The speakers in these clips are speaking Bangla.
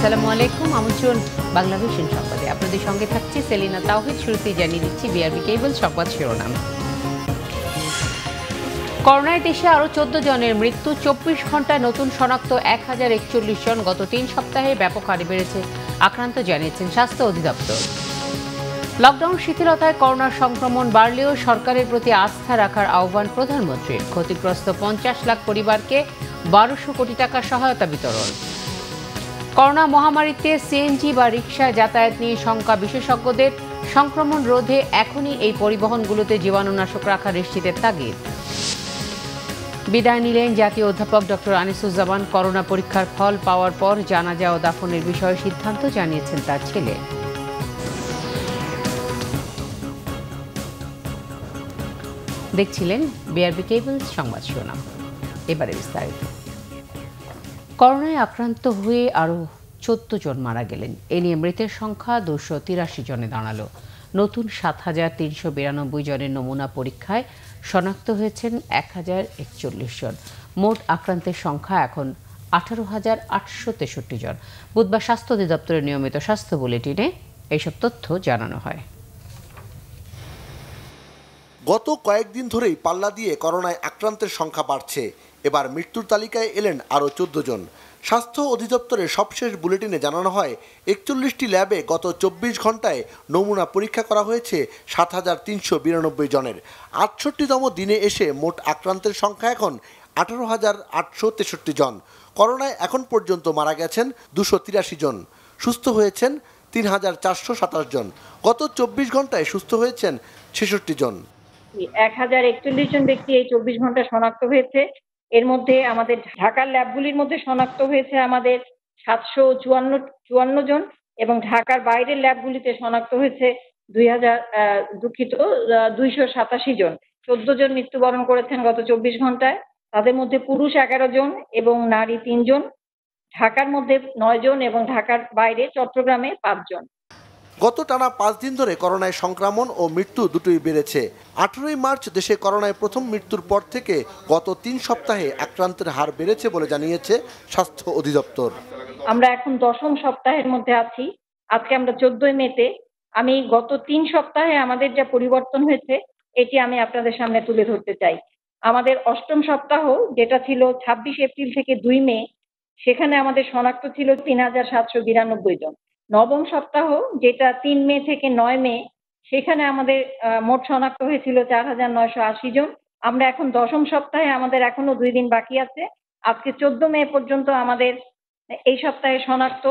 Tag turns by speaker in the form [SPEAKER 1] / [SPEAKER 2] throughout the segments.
[SPEAKER 1] আসসালামু আলাইকুম, আমন্ত্রণ বাংলাভিশন সংবাদে। আপনাদের সঙ্গে থাকছি সেলিনা তাওহিদ। শুরুতেই জানিয়ে দিচ্ছি বিআরবি কেবল সংবাদ শিরোনাম। করোনায় দেশে আরও 14 জনের মৃত্যু, 24 ঘন্টায় নতুন শনাক্ত 1041 জন। গত 3 সপ্তাহে ব্যাপক হারে বেড়েছে আক্রান্ত, জানিয়েছেন স্বাস্থ্য অধিদপ্তর। লকডাউন শিথিলতায় করোনার সংক্রমণ বাড়লেও সরকারের প্রতি আস্থা রাখার আহ্বান প্রধানমন্ত্রীর। ক্ষতিগ্রস্ত 50 লাখ পরিবারকে 1200 কোটি টাকা সহায়তা বিতরণ। করোনা মহামারীতে সিএনজি বা রিকশায় যাতায়াত নিয়ে শঙ্কা বিশেষজ্ঞদের। সংক্রমণ রোধে এখনই এই পরিবহনগুলোতে জীবাণুনাশক রাখা নিশ্চিতের তাগিদ। বিদায় নিলেন জাতীয় অধ্যাপক ডক্টর আনিসুজ্জামান। করোনা পরীক্ষার ফল পাওয়ার পর জানাজা ও দাফনের বিষয়ে সিদ্ধান্ত জানিয়েছেন তার ছেলে। দেখছিলেন বিআরবি কেবল সংবাদ শিরোনাম। এবারে বিস্তারিত। করোনায় আক্রান্ত হয়ে আরও 14 জন মারা গেলেন। এ নিয়ে মৃতের সংখ্যা 283 জনে দাঁড়ালো। নতুন 7392 জনের নমুনা পরীক্ষায় শনাক্ত হয়েছেন 1041 জন। মোট আক্রান্তের সংখ্যা এখন 18,863 জন। বুধবার স্বাস্থ্য অধিদপ্তরের নিয়মিত স্বাস্থ্য বুলেটিনে এইসব তথ্য জানানো হয়।
[SPEAKER 2] গত কয়েকদিন ধরেই পাল্লা দিয়ে করোনায় আক্রান্তের সংখ্যা বাড়ছে। এবার মৃত্যুর তালিকায় এলেন আরও 14 জন। স্বাস্থ্য অধিদপ্তরের সবশেষ বুলেটিনে জানানো হয় 41টি ল্যাবে গত 24 ঘন্টায় নমুনা পরীক্ষা করা হয়েছে 7,392 জনের। 68তম দিনে এসে মোট আক্রান্তের সংখ্যা এখন 18,863 জন। করোনায় এখন পর্যন্ত মারা গেছেন 283 জন, সুস্থ হয়েছেন 3,427 জন। গত 24 ঘন্টায় সুস্থ হয়েছেন 66 জন।
[SPEAKER 3] 1041 জন ব্যক্তি এই 24 ঘন্টা শনাক্ত হয়েছে। এর মধ্যে আমাদের ঢাকার ল্যাবগুলির মধ্যে শনাক্ত হয়েছে আমাদের 754 জন এবং ঢাকার বাইরের ল্যাবগুলিতে শনাক্ত হয়েছে 287 জন। 14 জন মৃত্যুবরণ করেছেন গত 24 ঘন্টায়। তাদের মধ্যে পুরুষ 11 জন এবং নারী 3 জন। ঢাকার মধ্যে 9 জন এবং ঢাকার বাইরে চট্টগ্রামে 5 জন।
[SPEAKER 2] গত টানা 5 দিন ধরে করোনায় সংক্রমণ ও মৃত্যু দুটোই বেড়েছে। 18ই মার্চ দেশে করোনায় প্রথম মৃত্যুর পর থেকে গত 3 সপ্তাহে আক্রান্তের হার বেড়েছে বলে জানিয়েছে স্বাস্থ্য অধিদপ্তর।
[SPEAKER 3] আমরা এখন 10ম সপ্তাহের মধ্যে আছি। আজকে আমরা 14ই মেতে। আমি গত 3 সপ্তাহে আমাদের যা পরিবর্তন হয়েছে এটি আমি আপনাদের সামনে তুলে ধরতে চাই। আমাদের 8ম সপ্তাহ যেটা ছিল 26 এপ্রিল থেকে 2 মে, সেখানে আমাদের শনাক্ত ছিল 3,792 জন। 9ম সপ্তাহ যেটা 3 মে থেকে 9 মে, সেখানে আমাদের মোট শনাক্ত হয়েছিল 4,980 জন। আমরা এখন 10ম সপ্তাহে, আমাদের এখনো 2 দিন বাকি আছে। আজকে 14 মে পর্যন্ত আমাদের এই সপ্তাহে শনাক্ত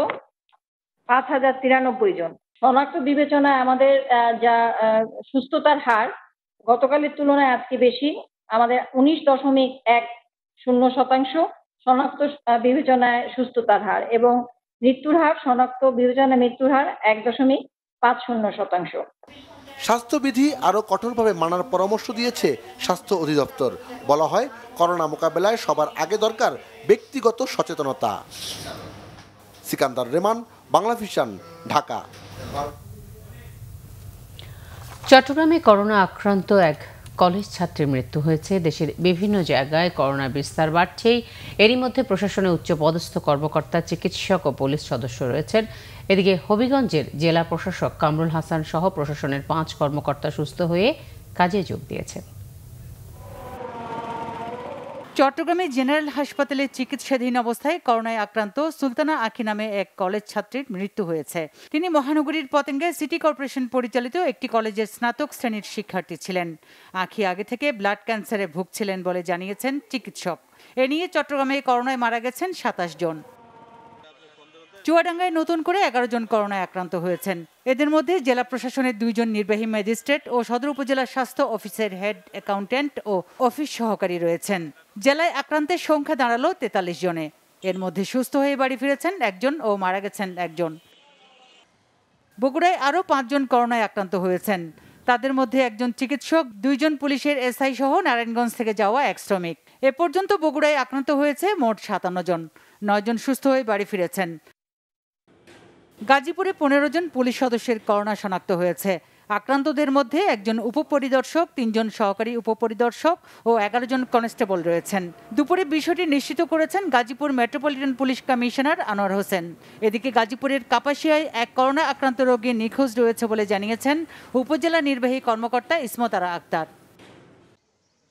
[SPEAKER 3] 5,093 জন। শনাক্ত বিবেচনায় আমাদের যা সুস্থতার হার গতকালের তুলনায় আজকে বেশি। আমাদের 19.10% শনাক্ত বিবেচনায় সুস্থতার হার এবং মৃত্যুর হার, শনাক্ত বিবেচনায় মৃত্যুর হার 1.50%।
[SPEAKER 2] স্বাস্থ্যবিধি আরও কঠোরভাবে মানার পরামর্শ দিয়েছে স্বাস্থ্য অধিদপ্তর। বলা হয়, করোনা মোকাবেলায় সবার আগে দরকার ব্যক্তিগত সচেতনতা। সিকান্দার রেমান, বাংলাভিশন, ঢাকা।
[SPEAKER 1] চট্টগ্রামে করোনা আক্রান্ত এক কলেজ ছাত্রের মৃত্যু হয়েছে। দেশের বিভিন্ন জায়গায় করোনার বিস্তার বাড়ছেই। এরই মধ্যে প্রশাসনে উচ্চপদস্থ কর্মকর্তা, চিকিৎসক ও পুলিশ সদস্য রয়েছেন। এদিকে হবিগঞ্জের জেলা প্রশাসক কামরুল হাসান সহ প্রশাসনের 5 কর্মকর্তা সুস্থ হয়ে কাজে যোগ দিয়েছেন।
[SPEAKER 4] চট্টগ্রামে জেনারেল হাসপাতালে চিকিৎসাধীন অবস্থায় করোনায় আক্রান্ত সুলতানা আখি নামে এক কলেজ ছাত্রীর মৃত্যু হয়েছে। তিনি মহানগরীর পতেঙ্গায় সিটি কর্পোরেশন পরিচালিত একটি কলেজের স্নাতক শ্রেণীর শিক্ষার্থী ছিলেন। আখি আগে থেকে ব্লাড ক্যান্সারে ভুগছিলেন বলে জানিয়েছেন চিকিৎসক। এ নিয়ে চট্টগ্রামে করোনায় মারা গেছেন 27 জন। চুয়াডাঙ্গায় নতুন করে 11 জন করোনায় আক্রান্ত হয়েছেন। এদের মধ্যে জেলা প্রশাসনের 2 জন নির্বাহী ম্যাজিস্ট্রেট ও সদর উপজেলা স্বাস্থ্য অফিসের হেড অ্যাকাউন্ট্যান্ট ও অফিস সহকারী রয়েছেন। জেলায় আক্রান্তের সংখ্যা দাঁড়ালো 43 জনে। এর মধ্যে সুস্থ হয়ে বাড়ি ফিরেছেন 1 জন ও মারা গেছেন 1 জন। বগুড়ায় আরও 5 জন করোনায় আক্রান্ত হয়েছেন। তাদের মধ্যে 1 জন চিকিৎসক, 2 জন পুলিশের এসআই সহ নারায়ণগঞ্জ থেকে যাওয়া এক শ্রমিক। এ পর্যন্ত বগুড়ায় আক্রান্ত হয়েছে মোট 57 জন। 9 জন সুস্থ হয়ে বাড়ি ফিরেছেন। গাজীপুরে 15 জন পুলিশ সদস্যের করোনা শনাক্ত হয়েছে। আক্রান্তদের মধ্যে একজন উপপরিদর্শক, 3 জন সহকারী উপপরিদর্শক ও 11 জন কনস্টেবল রয়েছেন। দুপুরে বিষয়টি নিশ্চিত করেছেন Gazipur metropolitan police commissioner Anwar Hossain. এদিকে গাজীপুরের কাপাসিয়ায় এক করোনা আক্রান্ত রোগী নিখোঁজ রয়েছে বলে জানিয়েছেন উপজেলা নির্বাহী কর্মকর্তা ইসমত আরা আক্তার।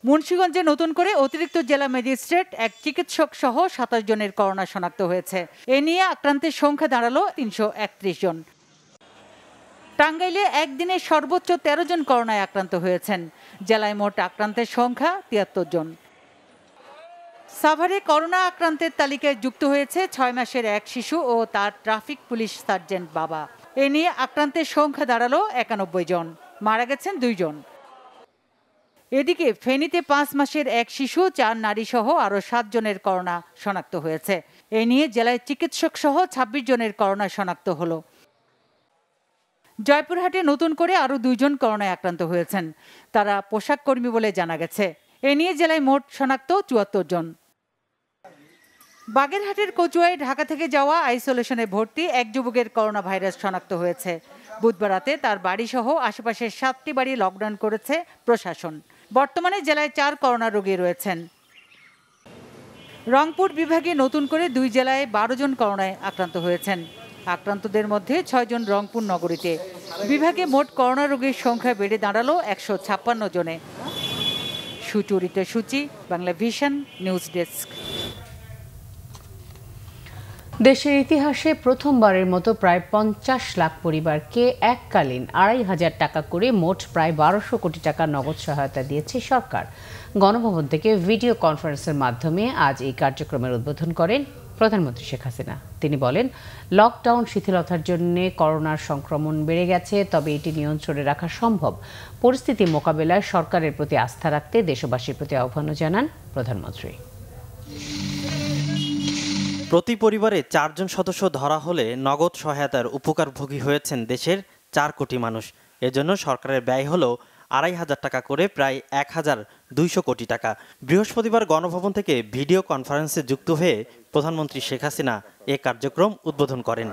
[SPEAKER 4] মুন্সিগঞ্জে নতুন করে অতিরিক্ত জেলা ম্যাজিস্ট্রেট, এক চিকিৎসক সহ 27 জনের করোনা শনাক্ত হয়েছে। এ নিয়ে আক্রান্তের সংখ্যা দাঁড়ালো 331 জন। টাঙ্গাইলে একদিনে সর্বোচ্চ 13 জন করোনায় আক্রান্ত হয়েছেন। জেলায় মোট আক্রান্তের সংখ্যা 73 জন। সাভারে করোনা আক্রান্তের তালিকায় যুক্ত হয়েছে 6 মাসের এক শিশু ও তার ট্রাফিক পুলিশ সার্জেন্ট বাবা। এ নিয়ে আক্রান্তের সংখ্যা দাঁড়ালো 91 জন, মারা গেছেন 2 জন। এদিকে ফেনীতে 5 মাসের এক শিশু, 4 নারী সহ আরও 7 জনের করোনা শনাক্ত হয়েছে। এ নিয়ে জেলায় চিকিৎসক সহ 26 জনের করোনা শনাক্ত হলো। জয়পুরহাটে নতুন করে আরও 2 জন করোনায় আক্রান্ত হয়েছেন। তারা পোশাক কর্মী বলে জানা গেছে। এ নিয়ে জেলায় মোট শনাক্ত 74 জন। বাগেরহাটের কচুয়ায় ঢাকা থেকে যাওয়া আইসোলেশনে ভর্তি এক যুবকের করোনা ভাইরাস শনাক্ত হয়েছে। বুধবার রাতে তার বাড়িসহ আশেপাশের 7টি বাড়ি লকডাউন করেছে প্রশাসন। বর্তমানে জেলায় 4 করোনা রোগী রয়েছেন। রংপুর বিভাগে নতুন করে 2 জেলায় 12 জন করোনায় আক্রান্ত হয়েছেন। আক্রান্তদের মধ্যে 6 জন রংপুর নগরীতে। বিভাগে মোট করোনা রোগীর সংখ্যা বেড়ে দাঁড়ালো 156 জনে। সুচরিতা সূচি, বাংলা ভিশন নিউজ ডেস্ক।
[SPEAKER 1] দেশের ইতিহাসে প্রথমবারের মতো প্রায় 50 লাখ পরিবারকে এককালীন 2,500 টাকা করে মোট প্রায় 1200 কোটি টাকা নগদ সহায়তা দিয়েছে সরকার। গণভবন থেকে ভিডিও কনফারেন্সের মাধ্যমে আজ এই কার্যক্রমের উদ্বোধন করেন প্রধানমন্ত্রী শেখ হাসিনা। তিনি বলেন, লকডাউন শিথিলতার জন্য করোনার সংক্রমণ বেড়ে গেছে, তবে এটি নিয়ন্ত্রণে রাখা সম্ভব। পরিস্থিতি মোকাবেলায় সরকারের প্রতি আস্থা রাখতে দেশবাসীর প্রতি আহ্বানও জানান প্রধানমন্ত্রী।
[SPEAKER 5] প্রতি পরিবারে 4 জন সদস্য ধরা হলে নগদ সহায়তার উপকারভোগী হয়েছেন দেশের 4 কোটি মানুষ। এজন্য সরকারের ব্যয় হলো 2,500 টাকা করে প্রায় 1,200 কোটি টাকা। বৃহস্পতিবার গণভবন থেকে ভিডিও কনফারেন্সে যুক্ত হয়ে প্রধানমন্ত্রী শেখ হাসিনা এ কার্যক্রম উদ্বোধন করেন।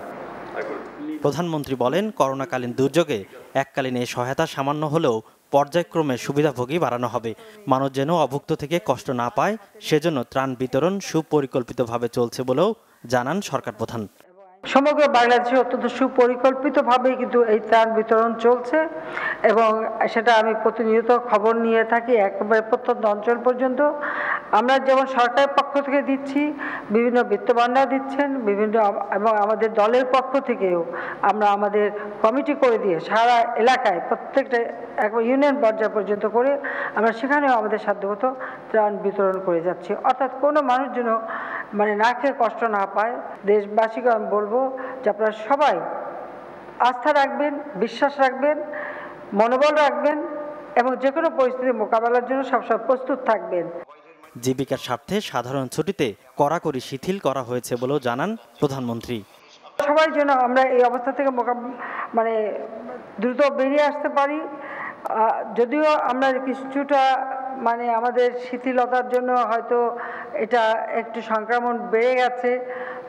[SPEAKER 5] প্রধানমন্ত্রী বলেন, করোনাকালীন দুর্যোগে এককালীন এই সহায়তা সামান্য হলেও পর্যায়ক্রমে সুবিধাভোগী বাড়ানো হবে। মানুষ যেন অভুক্ত থেকে কষ্ট না পায়, সেজন্য ত্রাণ বিতরণ সুপরিকল্পিতভাবে চলছে বলেও জানান সরকার প্রধান।
[SPEAKER 6] সমগ্র বাংলাদেশে অত্যন্ত সুপরিকল্পিতভাবে কিন্তু এই ত্রাণ বিতরণ চলছে এবং সেটা আমি প্রতিনিয়ত খবর নিয়ে থাকি একেবারে প্রত্যন্ত অঞ্চল পর্যন্ত। আমরা যেমন সরকারের পক্ষ থেকে দিচ্ছি, বিভিন্ন বিত্তবানরা দিচ্ছেন, বিভিন্ন এবং আমাদের দলের পক্ষ থেকেও আমরা আমাদের কমিটি করে দিয়ে সারা এলাকায় প্রত্যেকটা একবার ইউনিয়ন পর্যায় পর্যন্ত করে আমরা সেখানেও আমাদের সাধ্যমতো ত্রাণ বিতরণ করে যাচ্ছি। অর্থাৎ কোনো মানুষ যেন না খেয়ে কষ্ট না পায়। দেশবাসীকে আমি বলবো যে আপনারা সবাই আস্থা রাখবেন, বিশ্বাস রাখবেন, মনোবল রাখবেন এবং যে কোনো পরিস্থিতি মোকাবেলার জন্য সবসময় প্রস্তুত থাকবেন।
[SPEAKER 5] জীবিকার স্বার্থে সাধারণ ছুটিতে কড়াকড়ি শিথিল করা হয়েছে বলেও জানান প্রধানমন্ত্রী।
[SPEAKER 6] সবাই যেন আমরা এই অবস্থা থেকে দ্রুত বেরিয়ে আসতে পারি। যদিও আমরা কিছুটা আমাদের শিথিলতার জন্য হয়তো এটা একটু সংক্রমণ বেড়ে গেছে,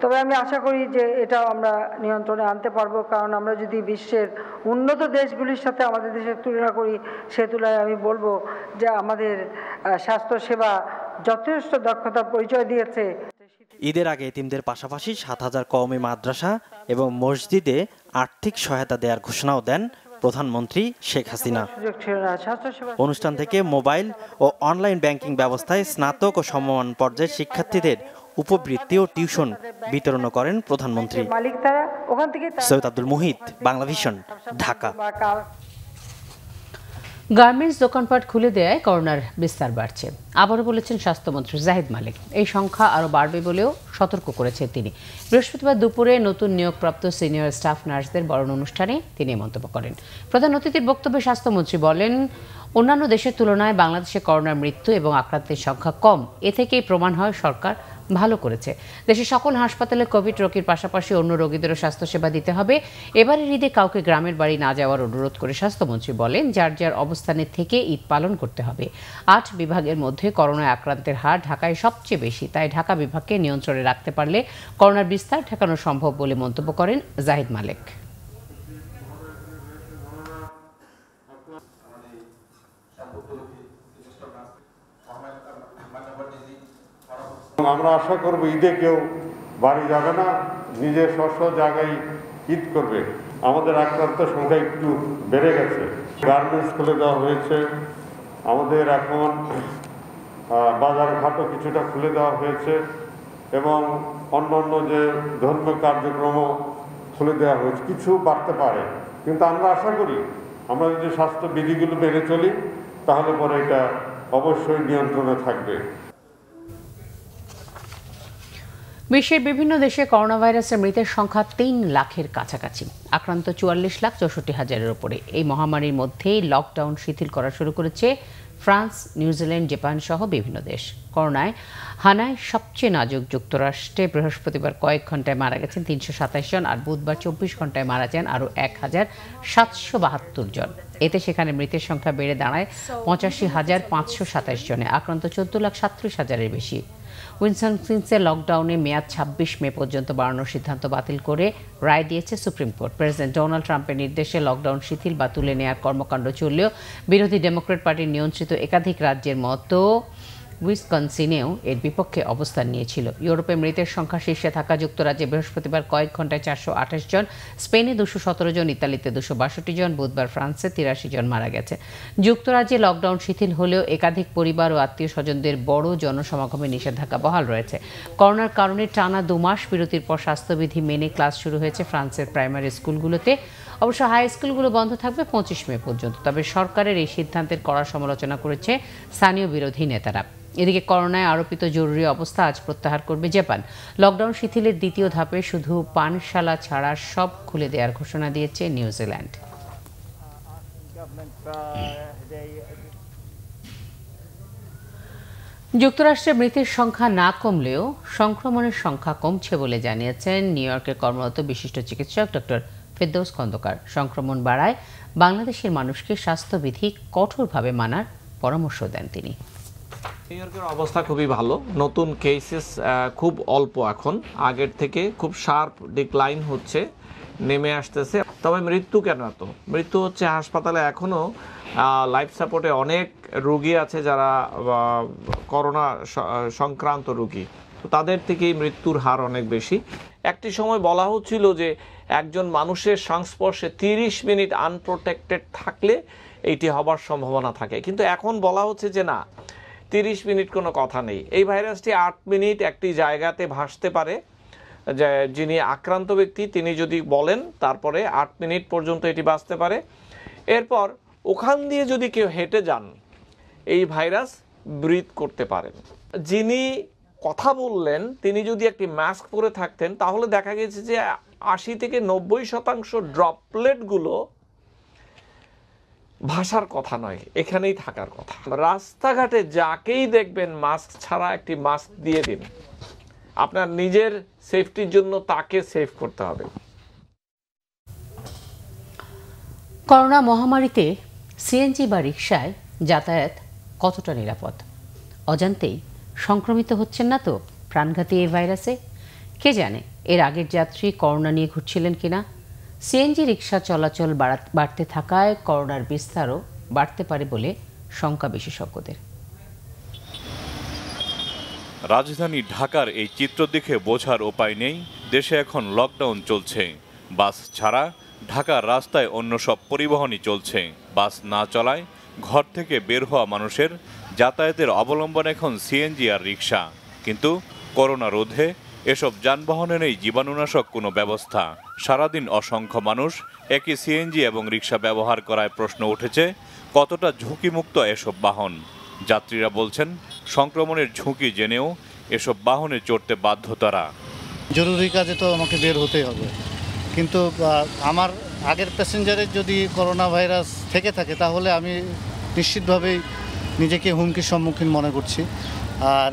[SPEAKER 6] তবে আমি আশা করি যে এটাও আমরা নিয়ন্ত্রণে আনতে পারবো। কারণ আমরা যদি বিশ্বের উন্নত দেশগুলির সাথে আমাদের দেশের তুলনা করি, সে তুলনায় আমি বলবো যে আমাদের স্বাস্থ্যসেবা যথেষ্ট দক্ষতার পরিচয় দিয়েছে।
[SPEAKER 5] ঈদের আগে এতিমদের পাশাপাশি 7,000 কওমি মাদ্রাসা এবং মসজিদে আর্থিক সহায়তা দেওয়ার ঘোষণাও দেন প্রধানমন্ত্রী শেখ হাসিনা। অনুষ্ঠান থেকে মোবাইল ও অনলাইন ব্যাংকিং ব্যবস্থায় স্নাতক ও সমমান পর্যায়ের শিক্ষার্থীদের উপবৃত্তি ও টিউশন বিতরণ করেন প্রধানমন্ত্রী। সৈয়দ আব্দুল মুহিত, বাংলা ভিশন, ঢাকা।
[SPEAKER 1] গার্মেন্টস দোকানপাট খুলে দেয়ায় করোনার বিস্তার বাড়ছে, আবারও বলেছেন স্বাস্থ্যমন্ত্রী জাহিদ মালিক। এই সংখ্যা আরও বাড়বে বলেও সতর্ক করেছেন তিনি। বৃহস্পতিবার দুপুরে নতুন নিয়োগপ্রাপ্ত সিনিয়র স্টাফ নার্সদের বরণ অনুষ্ঠানে তিনি মন্তব্য করেন। প্রধান অতিথির বক্তব্যে স্বাস্থ্যমন্ত্রী বলেন, অন্যান্য দেশের তুলনায় বাংলাদেশে করোনার মৃত্যু এবং আক্রান্তের সংখ্যা কম। এ থেকেই প্রমাণ হয় সরকার ভালো করেছে। দেশের সকল হাসপাতালে কোভিড রোগীর পাশাপাশি অন্য রোগীদেরও স্বাস্থ্যসেবা দিতে হবে। এবারের ঈদে কাউকে গ্রামের বাড়ি না যাওয়ার অনুরোধ করে স্বাস্থ্যমন্ত্রী বলেন, যার যার অবস্থানে থেকে ঈদ পালন করতে হবে। 8 বিভাগের মধ্যে করোনায় আক্রান্তের হার ঢাকায় সবচেয়ে বেশি, তাই ঢাকা বিভাগকে নিয়ন্ত্রণে রাখতে পারলে করোনার বিস্তার ঠেকানো সম্ভব বলে মন্তব্য করেন জাহিদ মালিক।
[SPEAKER 7] আমরা আশা করব ঈদে কেউ বাড়ি যাবে না, নিজের স্ব জায়গায় ঈদ করবে। আমাদের আক্রান্ত সংখ্যা একটু বেড়ে গেছে। গার্মেন্টস খুলে দেওয়া হয়েছে, আমাদের এখন বাজার ঘাটও কিছুটা খুলে দেওয়া হয়েছে এবং অন্যান্য যে ধর্মীয় কার্যক্রমও খুলে দেওয়া হয়েছে। কিছু বাড়তে পারে, কিন্তু আমরা আশা করি আমরা যদি স্বাস্থ্যবিধিগুলো মেনে চলি তাহলে পরে এটা অবশ্যই নিয়ন্ত্রণে থাকবে।
[SPEAKER 1] বিশ্বের বিভিন্ন দেশে করোনা ভাইরাসের মৃতের সংখ্যা ৩ লাখের কাছাকাছি, আক্রান্ত ৪৪,৬৪,০০০-এর উপরে। এই মহামারীর মধ্যেই লকডাউন শিথিল করা শুরু করেছে ফ্রান্স, নিউজিল্যান্ড, জাপান সহ বিভিন্ন দেশ। করোনায় হানায় সবচেয়ে নাজুক যুক্তরাষ্ট্রে বৃহস্পতিবার কয়েক ঘন্টায় মারা গেছেন ৩২৭ জন, আর বুধবার ২৪ ঘন্টায় মারা যান আরও ১,৭৭২ জন। এতে সেখানে মৃতের সংখ্যা বেড়ে দাঁড়ায় ৮৫,৫২৭ জনে। আক্রান্ত ১৪,৩৭,০০০-এর বেশি। উইসকনসিনে লকডাউনে মেয়াদ ২৬ মে পর্যন্ত বাড়ানোর সিদ্ধান্ত বাতিল করে রায় দিয়েছে সুপ্রিম কোর্ট। প্রেসিডেন্ট ডোনাল্ড ট্রাম্পের নির্দেশে লকডাউন শিথিল বা তুলে নেওয়ার কর্মকাণ্ড চললেও বিরোধী ডেমোক্র্যাট পার্টির নিয়ন্ত্রিত একাধিক রাজ্যের মতো উইসকনসিনেও এর বিপক্ষে অবস্থান নিয়েছিল। ইউরোপে মৃতের সংখ্যা শীর্ষে থাকা যুক্তরাজ্যে বৃহস্পতিবার কয়েক ঘন্টায় ৪২৮ জন, স্পেনে ২১৭ জন, ইতালিতে ২৬২ জন, বুধবার ফ্রান্সে ৮৩ জন মারা গেছে। যুক্তরাজ্যে লকডাউন শিথিল হলেও একাধিক পরিবার ও আত্মীয় স্বজনদের বড় জনসমাগমে নিষেধাজ্ঞা বহাল রয়েছে। করোনার কারণে টানা ২ মাস বিরতির পর স্বাস্থ্যবিধি মেনে ক্লাস শুরু হয়েছে ফ্রান্সের প্রাইমারি স্কুলগুলোতে। অবশ্য হাই স্কুলগুলো বন্ধ থাকবে ২৫ মে পর্যন্ত। তবে সরকারের এই সিদ্ধান্তের কড়া সমালোচনা করেছে স্থানীয় বিরোধী নেতারা। এদিকে করোনায় আরোপিত জরুরি অবস্থা আজ প্রত্যাহার করবে জাপান। লকডাউন শিথিলের দ্বিতীয় ধাপে শুধু পানশালা ছাড়া সব খুলে দেওয়ার ঘোষণা দিয়েছে নিউজিল্যান্ড। যুক্তরাষ্ট্রে মৃতের সংখ্যা না কমলেও সংক্রমণের সংখ্যা কমছে বলে জানিয়েছেন নিউ ইয়র্কে কর্মরত বিশিষ্ট চিকিৎসক ডক্টর ফেরদৌস খন্দকার। সংক্রমণ বাড়ায় বাংলাদেশের মানুষকে স্বাস্থ্যবিধি কঠোরভাবে মানার পরামর্শ দেন তিনি।
[SPEAKER 8] নিউ ইয়র্কের অবস্থা খুবই ভালো, নতুন কেসেস খুব অল্প, এখন আগের থেকে খুব শার্প ডিক্লাইন হচ্ছে, নেমে আসতেছে। তবে মৃত্যু কেন এত? মৃত্যু হচ্ছে হাসপাতালে এখনও লাইফ সাপোর্টে অনেক রোগী আছে যারা করোনা সংক্রান্ত রোগী, তো তাদের থেকেই মৃত্যুর হার অনেক বেশি। একটি সময় বলা হচ্ছিল যে একজন মানুষের সংস্পর্শে ৩০ মিনিট আনপ্রোটেক্টেড থাকলে এইটি হবার সম্ভাবনা থাকে, কিন্তু এখন বলা হচ্ছে যে না, ৩০ মিনিট কোনো কথা নেই। এই ভাইরাসটি ৮ মিনিট একটি জায়গাতে ভাসতে পারে, যে যিনি আক্রান্ত ব্যক্তি তিনি যদি বলেন তারপরে ৮ মিনিট পর্যন্ত এটি বাঁচতে পারে। এরপর ওখান দিয়ে যদি কেউ হেঁটে যান এই ভাইরাস ব্রিথ করতে পারেন। যিনি কথা বললেন তিনি যদি একটি মাস্ক পরে থাকতেন তাহলে দেখা গেছে যে ৮০ থেকে ৯০% ড্রপলেটগুলো ভাষার কথা নয়, এখানেই থাকার কথা। রাস্তাঘাটে যাকেই দেখবেন মাস্ক ছাড়া একটি মাস্ক দিয়ে দিন, আপনার নিজের সেফটির জন্য তাকে সেভ করতে হবে।
[SPEAKER 1] করোনা মহামারীতে সিএনজি বা রিকশায় যাতায়াত কতটা নিরাপদ? অজান্তেই সংক্রমিত হচ্ছেন না তো প্রাণঘাতী এই ভাইরাসে? কে জানে এর আগের যাত্রী করোনা নিয়ে ঘুরছিলেন কিনা। সিএনজি রিকশা চলাচল বাড়তে থাকায় করোনার বিস্তারও বাড়তে পারে বলে শঙ্কা বিশেষজ্ঞদের।
[SPEAKER 9] রাজধানী ঢাকার এই চিত্র দেখে বোঝার উপায় নেই, দেশে এখন লকডাউন চলছে। বাস ছাড়া ঢাকার রাস্তায় অন্য সব পরিবহনই চলছে। বাস না চলায় ঘর থেকে বের হওয়া মানুষের যাতায়াতের অবলম্বন এখন সিএনজি আর রিকশা। কিন্তু করোনা রোধে এসব যানবাহনে নেই জীবাণুনাশক কোনো ব্যবস্থা। সারাদিন অসংখ্য মানুষ একই সিএনজি এবং রিকশা ব্যবহার করায় প্রশ্ন উঠেছে কতটা ঝুঁকিমুক্ত এসব বাহন। যাত্রীরা বলছেন সংক্রমণের ঝুঁকি জেনেও এসব বাহনে চড়তে বাধ্য তারা।
[SPEAKER 10] জরুরি কাজে তো আমাকে বের হতেই হবে, কিন্তু আমার আগের প্যাসেঞ্জারের যদি করোনা ভাইরাস থেকে থাকে তাহলে আমি নিশ্চিতভাবেই নিজেকে হুমকির সম্মুখীন মনে করছি, আর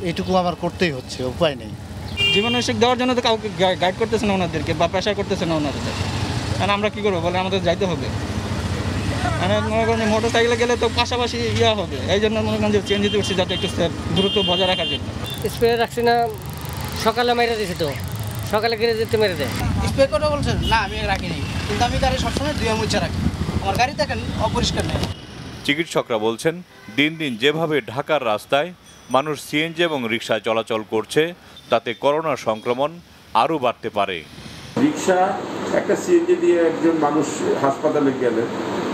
[SPEAKER 10] এইটুকু আমার করতেই হচ্ছে, উপায় নেই।
[SPEAKER 11] জীবাণুনাশক দেওয়ার জন্য তো কাউকে গাইড করতেছে না ওনাদেরকে, বা প্রেশার করতেছে না ওনাদের, কারণ আমরা কী করবো বলে আমাদের যাইতে হবে। মানে মনে করেন মোটর সাইকেলে গেলে তো পাশাপাশি ইয়া হবে, এই জন্য মনে করেন যে চেঞ্জিতে উঠছি যাতে একটু দূরত্ব বজায় রাখার জন্য।
[SPEAKER 12] স্প্রে রাখছি না, সকালে মেরে দিয়েছে তো, সকালে গিয়ে যেতে মেরে দেয়।
[SPEAKER 13] স্প্রে করে বলছেন না, আমি রাখিনি, কিন্তু আমি গাড়ি সবসময় ধুয়ে মুছে রাখি। আমার গাড়ি দেখেন অপরিষ্কার নেই।
[SPEAKER 9] চিকিৎসকরা বলছেন, দিন দিন যেভাবে ঢাকার রাস্তায় মানুষ সিএনজি এবং রিকশায় চলাচল করছে, তাতে করোনা সংক্রমণ আরও বাড়তে পারে।
[SPEAKER 13] রিকশা একটা সিএনজি দিয়ে একজন মানুষ হাসপাতালে গেলেন,